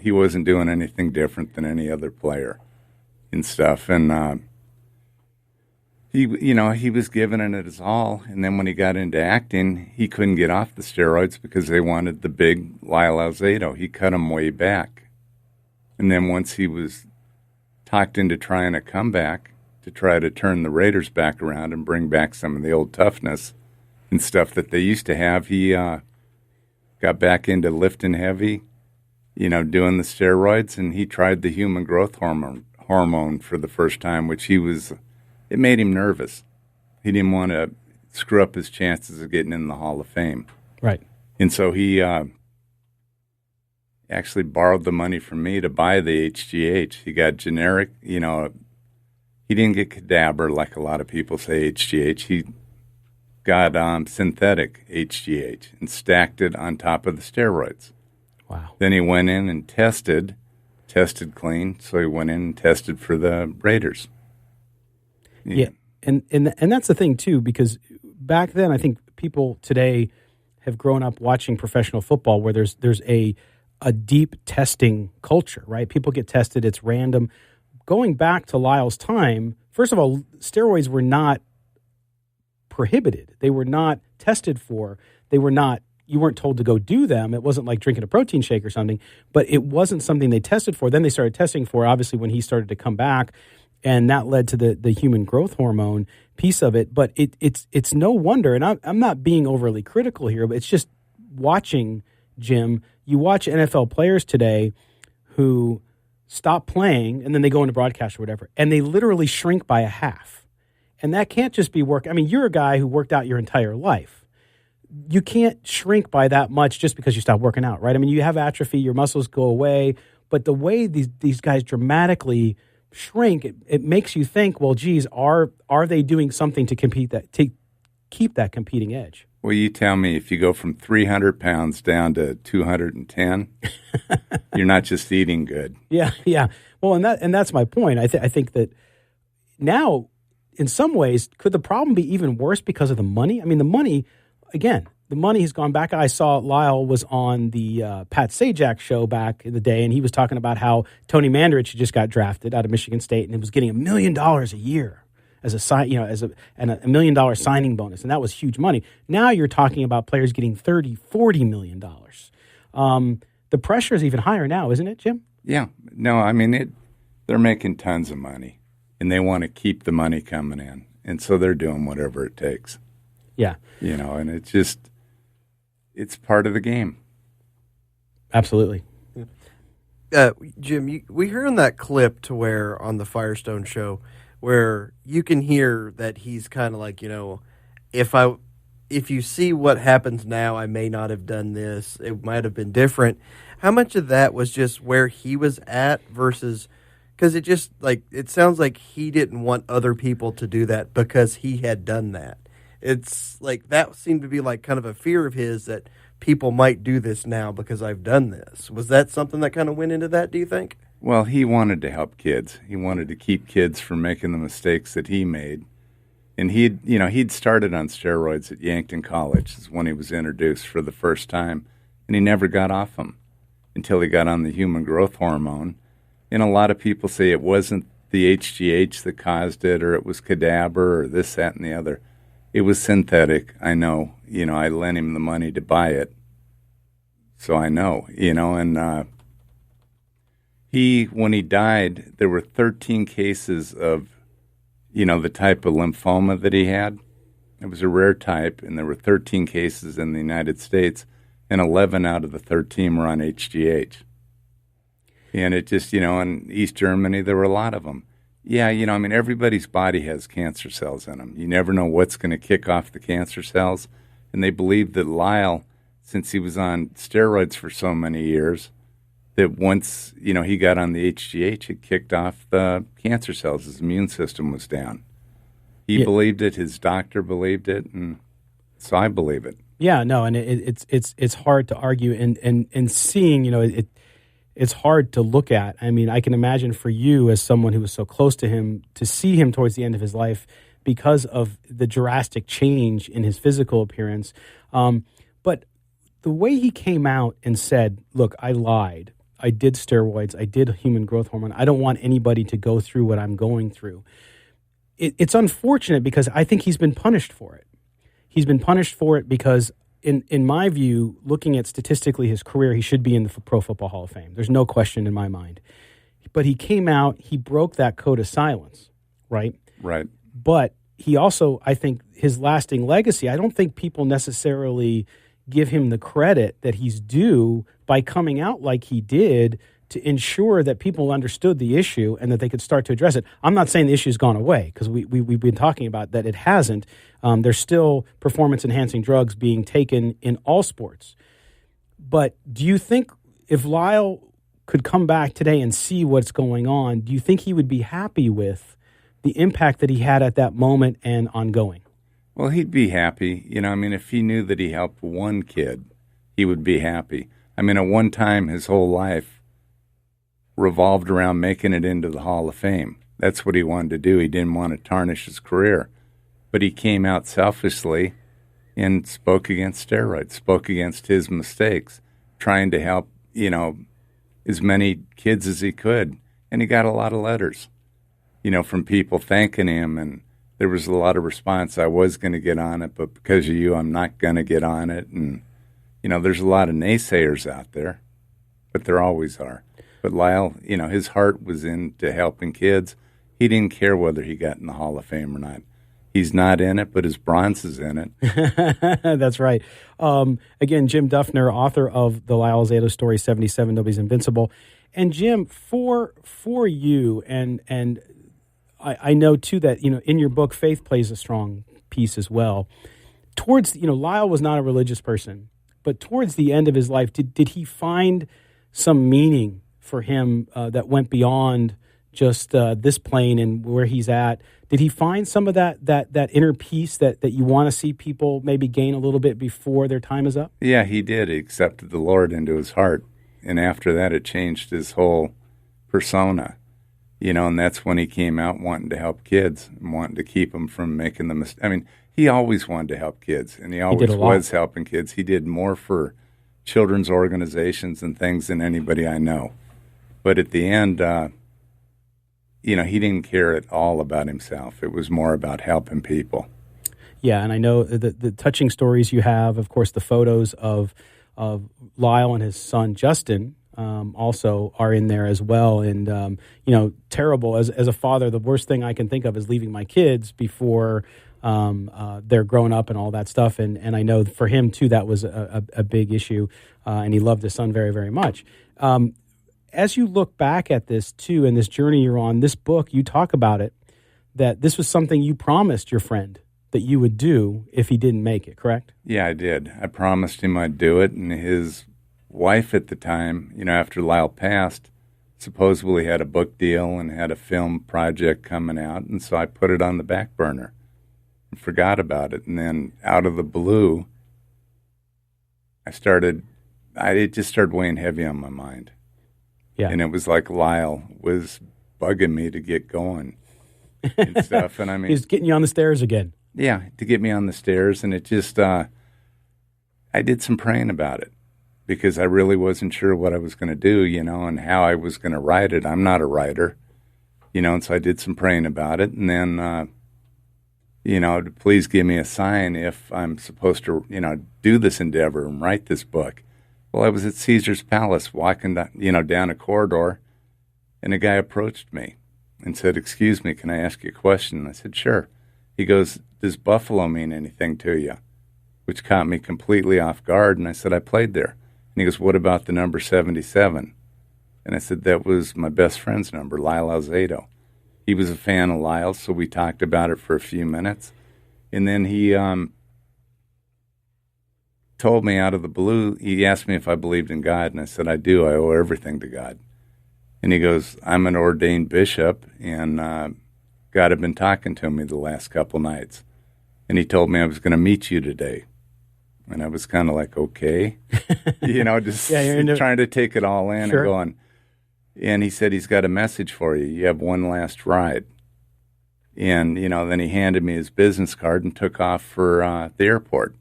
He wasn't doing anything different than any other player and stuff. And he was giving it his all. And then when he got into acting, he couldn't get off the steroids because they wanted the big Lyle Alzado. He cut him way back. And then once he was talked into trying a comeback to try to turn the Raiders back around and bring back some of the old toughness and stuff that they used to have, he got back into lifting heavy, doing the steroids, and he tried the human growth hormone for the first time, which it made him nervous. He didn't want to screw up his chances of getting in the Hall of Fame. Right. And so he actually borrowed the money from me to buy the HGH. He got generic, he didn't get cadaver like a lot of people say HGH. He got synthetic HGH and stacked it on top of the steroids. Wow. Then he went in and tested clean, so he went in and tested for the Raiders. Yeah. And that's the thing, too, because back then I think people today have grown up watching professional football where there's a a deep testing culture, right? People get tested, it's random. Going back to Lyle's time, first of all, steroids were not prohibited. They were not tested for. They were not, you weren't told to go do them. It wasn't like drinking a protein shake or something, but it wasn't something they tested for. Then they started testing for, obviously, when he started to come back, and that led to the human growth hormone piece of it. But it's no wonder, and I'm not being overly critical here, but it's just watching, Jim, you watch NFL players today who stop playing and then they go into broadcast or whatever, and they literally shrink by a half. And that can't just be work. I mean, you're a guy who worked out your entire life. You can't shrink by that much just because you stop working out, right? I mean, you have atrophy, your muscles go away, but the way these guys dramatically shrink, it makes you think, well, geez, are they doing something to keep that competing edge? Well, you tell me, if you go from 300 pounds down to 210, you're not just eating good. Yeah. Well, and that's my point. I think that now, in some ways, could the problem be even worse because of the money? I mean, the money has gone back. I saw Lyle was on the Pat Sajak show back in the day, and he was talking about how Tony Mandarich just got drafted out of Michigan State, and he was getting $1 million a year as a $1 million signing bonus, and that was huge money. Now you're talking about players getting $30-40 million. The pressure is even higher now, isn't it, Jim? Yeah. No, I mean, they're making tons of money, and they want to keep the money coming in, and so they're doing whatever it takes. Yeah. And it's part of the game. Absolutely. Jim, we heard in that clip to where on the Firestone show where you can hear that he's kind of like, if you see what happens now, I may not have done this. It might have been different. How much of that was just where he was at versus, because it sounds like he didn't want other people to do that because he had done that. It's like that seemed to be like kind of a fear of his that people might do this now because I've done this. Was that something that kind of went into that, do you think? Well, he wanted to help kids. He wanted to keep kids from making the mistakes that he made. And he'd started on steroids at Yankton College is when he was introduced for the first time, and he never got off them until he got on the human growth hormone. And a lot of people say it wasn't the HGH that caused it, or it was cadaver, or this, that, and the other. It was synthetic. I know. I lent him the money to buy it, so I know. And when he died, there were 13 cases of, the type of lymphoma that he had. It was a rare type, and there were 13 cases in the United States, and 11 out of the 13 were on HGH. And it just, in East Germany, there were a lot of them. Yeah, everybody's body has cancer cells in them. You never know what's going to kick off the cancer cells. And they believe that Lyle, since he was on steroids for so many years, that once, he got on the HGH, it kicked off the cancer cells. His immune system was down. He believed it. His doctor believed it. And so I believe it. Yeah, no, and it's hard to argue. And seeing, it's hard to look at. I mean, I can imagine for you as someone who was so close to him, to see him towards the end of his life because of the drastic change in his physical appearance. But the way he came out and said, look, I lied. I did steroids. I did human growth hormone. I don't want anybody to go through what I'm going through. It's unfortunate because I think he's been punished for it. He's been punished for it because in my view, looking at statistically his career, he should be in the Pro Football Hall of Fame. There's no question in my mind. But he came out, he broke that code of silence, right? Right. But he also, I think, his lasting legacy, I don't think people necessarily give him the credit that he's due by coming out like he did to ensure that people understood the issue and that they could start to address it. I'm not saying the issue's gone away because we've been talking about that it hasn't. There's still performance-enhancing drugs being taken in all sports. But do you think if Lyle could come back today and see what's going on, do you think he would be happy with the impact that he had at that moment and ongoing? Well, he'd be happy. If he knew that he helped one kid, he would be happy. At one time, his whole life revolved around making it into the Hall of Fame. That's what he wanted to do. He didn't want to tarnish his career. But he came out selfishly and spoke against steroids, spoke against his mistakes, trying to help, as many kids as he could. And he got a lot of letters, from people thanking him. And there was a lot of response. I was going to get on it, but because of you, I'm not going to get on it. And, there's a lot of naysayers out there, but there always are. But Lyle, his heart was into helping kids. He didn't care whether he got in the Hall of Fame or not. He's not in it, but his bronze is in it. That's right. Again, Jim Duffner, author of the Lyle Alzado story, 77, Nobody's Invincible. And Jim, for you, and I know too that, in your book, faith plays a strong piece as well. Towards, Lyle was not a religious person, but towards the end of his life, did he find some meaning for him that went beyond just this plane and where he's at? Did he find some of that inner peace that you want to see people maybe gain a little bit before their time is up? Yeah, he did. He accepted the Lord into his heart. And after that, it changed his whole persona. And that's when he came out wanting to help kids and wanting to keep them from making the mistake. I mean, he always wanted to help kids, and he always was helping kids. He did more for children's organizations and things than anybody I know. But at the end, he didn't care at all about himself. It was more about helping people. Yeah, and I know the touching stories you have, of course, the photos of Lyle and his son, Justin, also are in there as well. And, terrible. As a father, the worst thing I can think of is leaving my kids before they're grown up and all that stuff. And I know for him, too, that was a big issue. And he loved his son very, very much. As you look back at this, too, and this journey you're on, this book, you talk about it, that this was something you promised your friend that you would do if he didn't make it, correct? Yeah, I did. I promised him I'd do it, and his wife at the time, after Lyle passed, supposedly had a book deal and had a film project coming out, and so I put it on the back burner and forgot about it. And then out of the blue, it just started weighing heavy on my mind. Yeah. And it was like Lyle was bugging me to get going and stuff. And I mean, he's getting you on the stairs again. Yeah, to get me on the stairs. And it just, I did some praying about it because I really wasn't sure what I was going to do, and how I was going to write it. I'm not a writer, and so I did some praying about it. And then, please give me a sign if I'm supposed to, do this endeavor and write this book. Well, I was at Caesar's Palace walking down a corridor, and a guy approached me and said, "Excuse me, can I ask you a question?" And I said, "Sure." He goes, "Does Buffalo mean anything to you?" Which caught me completely off guard, and I said, "I played there." And he goes, "What about the number 77? And I said, "That was my best friend's number, Lyle Alzado." He was a fan of Lyle's, so we talked about it for a few minutes. And then he told me out of the blue, he asked me if I believed in God, and I said, "I do. I owe everything to God." And he goes, "I'm an ordained bishop, and God had been talking to me the last couple nights. And he told me I was going to meet you today." And I was kind of like, okay, just trying to take it all in. Sure. And going. And he said, "He's got a message for you. You have one last ride." And, then he handed me his business card and took off for the airport.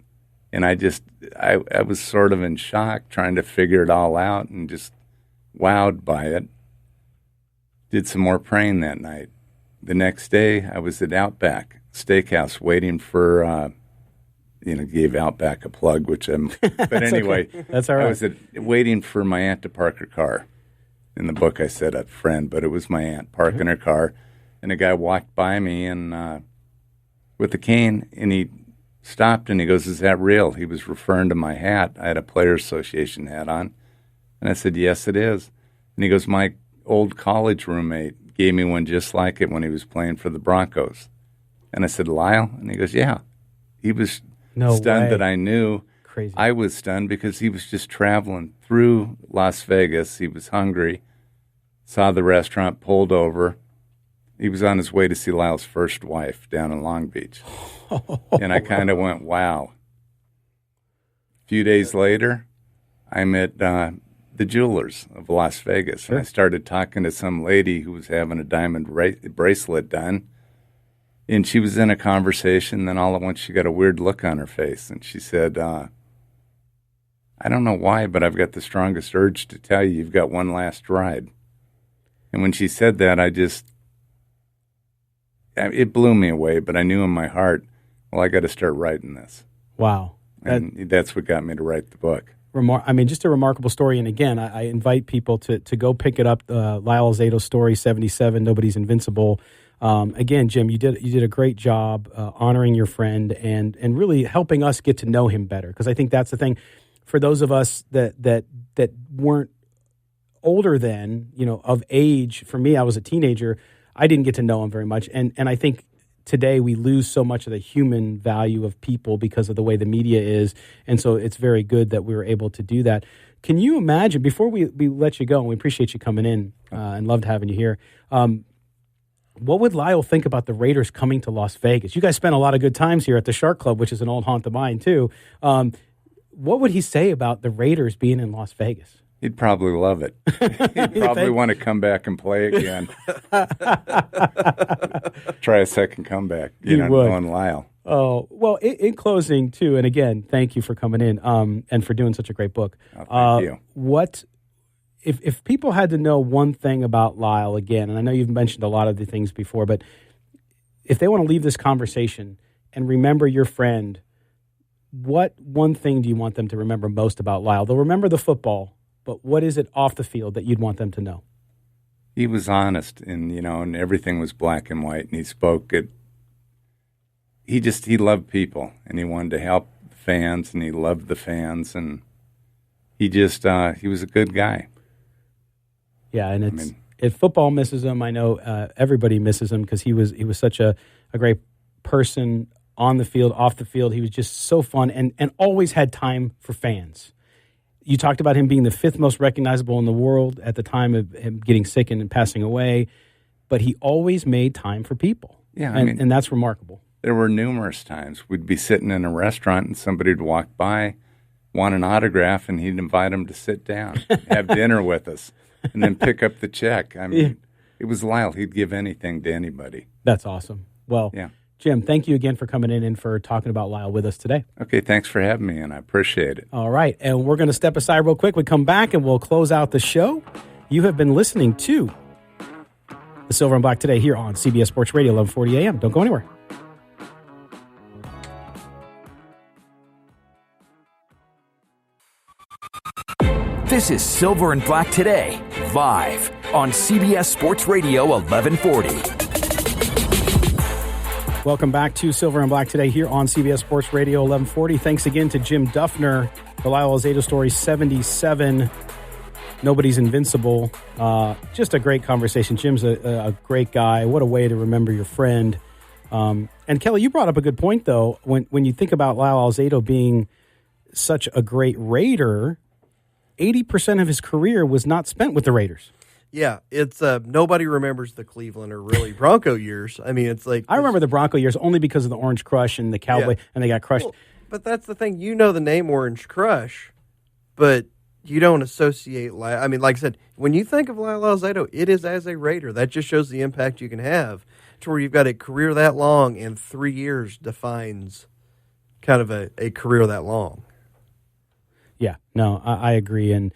And I was sort of in shock, trying to figure it all out and just wowed by it. Did some more praying that night. The next day, I was at Outback Steakhouse waiting for, gave Outback a plug, which but anyway, okay. That's all right. I was waiting for my aunt to park her car. In the book, I said a friend, but it was my aunt parking her car. And a guy walked by me and with a cane, and he stopped and he goes, "Is that real?" He was referring to my hat. I had a Players Association hat on. And I said, "Yes, it is." And he goes, "My old college roommate gave me one just like it when he was playing for the Broncos." And I said, "Lyle?" And he goes, "Yeah." He was stunned that I knew. Crazy. I was stunned because he was just traveling through Las Vegas. He was hungry, saw the restaurant, pulled over. He was on his way to see Lyle's first wife down in Long Beach. And I kind of went, wow. A few days later, I'm at the Jewelers of Las Vegas. Sure. And I started talking to some lady who was having a diamond bracelet done. And she was in a conversation. Then all at once she got a weird look on her face. And she said, "I I don't know why, but I've got the strongest urge to tell you you've got one last ride. And when she said that, it blew me away, but I knew in my heart, well, I got to start writing this. Wow. And that's what got me to write the book. Just a remarkable story. And again, I invite people to go pick it up. Lyle Alzado story 77. Nobody's invincible. Again, Jim, you did a great job honoring your friend and really helping us get to know him better. Because I think that's the thing for those of us that weren't older then, of age. For me, I was a teenager. I didn't get to know him very much, and I think today we lose so much of the human value of people because of the way the media is, and so it's very good that we were able to do that. Can you imagine, before we let you go, and we appreciate you coming in and loved having you here, what would Lyle think about the Raiders coming to Las Vegas? You guys spent a lot of good times here at the Shark Club, which is an old haunt of mine too. What would he say about the Raiders being in Las Vegas? He'd probably love it. He'd probably want to come back and play again. Try a second comeback, knowing Lyle. Oh, well, in closing, too, and again, thank you for coming in and for doing such a great book. Thank you. What, if people had to know one thing about Lyle again, and I know you've mentioned a lot of the things before, but if they want to leave this conversation and remember your friend, what one thing do you want them to remember most about Lyle? They'll remember the football, but what is it off the field that you'd want them to know? He was honest, and and everything was black and white, and he spoke it. He loved people, and he wanted to help the fans, and he loved the fans, and he was a good guy. Yeah, and if football misses him, I know everybody misses him because he was such a great person on the field, off the field. He was just so fun and always had time for fans. You talked about him being the fifth most recognizable in the world at the time of him getting sick and passing away, but he always made time for people. Yeah, and that's remarkable. There were numerous times we'd be sitting in a restaurant and somebody would walk by, want an autograph, and he'd invite them to sit down, have dinner with us, and then pick up the check. It was Lyle. He'd give anything to anybody. That's awesome. Well, yeah. Jim, thank you again for coming in and for talking about Lyle with us today. Okay, thanks for having me, and I appreciate it. All right, and we're going to step aside real quick. We come back, and we'll close out the show. You have been listening to The Silver and Black today here on CBS Sports Radio, 1140 AM. Don't go anywhere. This is Silver and Black Today, live on CBS Sports Radio 1140. Welcome back to Silver and Black Today here on CBS Sports Radio 1140. Thanks again to Jim Duffner, the Lyle Alzado story 77. Nobody's invincible. Just a great conversation. Jim's a great guy. What a way to remember your friend. And Kelly, you brought up a good point, though. When you think about Lyle Alzado being such a great Raider, 80% of his career was not spent with the Raiders. Yeah, it's nobody remembers the Cleveland or really Bronco years. I mean, it's like I remember the Bronco years only because of the Orange Crush and the Cowboy, and they got crushed. Well, but that's the thing. You know the name Orange Crush, but you don't associate Lyle. I mean, like I said, when you think of Lyle Alzado, it is as a Raider. That just shows the impact you can have to where you've got a career that long and 3 years defines kind of a career that long. Yeah, no, I agree. And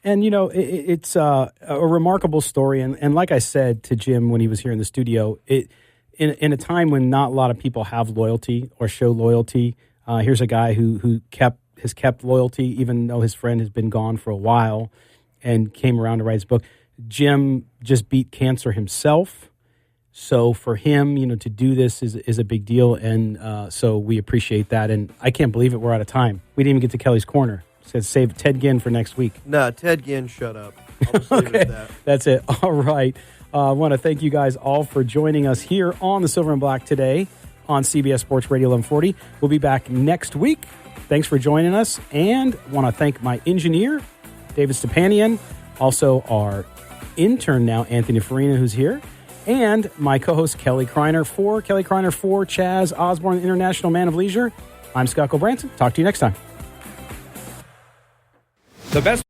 it's a remarkable story. And like I said to Jim when he was here in the studio, in a time when not a lot of people have loyalty or show loyalty, here's a guy who has kept loyalty even though his friend has been gone for a while and came around to write his book. Jim just beat cancer himself. So for him, to do this is a big deal. And so we appreciate that. And I can't believe it. We're out of time. We didn't even get to Kelly's Corner. Said save Ted Ginn for next week. No, Ted Ginn, shut up. I'll just leave it at that. That's it. All right. I want to thank you guys all for joining us here on the Silver and Black today on CBS Sports Radio 1140. We'll be back next week. Thanks for joining us. And want to thank my engineer, David Stepanian, also our intern now, Anthony Farina, who's here, and my co-host, Kelly Kreiner, for Chaz Osborne, International Man of Leisure. I'm Scott Branson. Talk to you next time. The best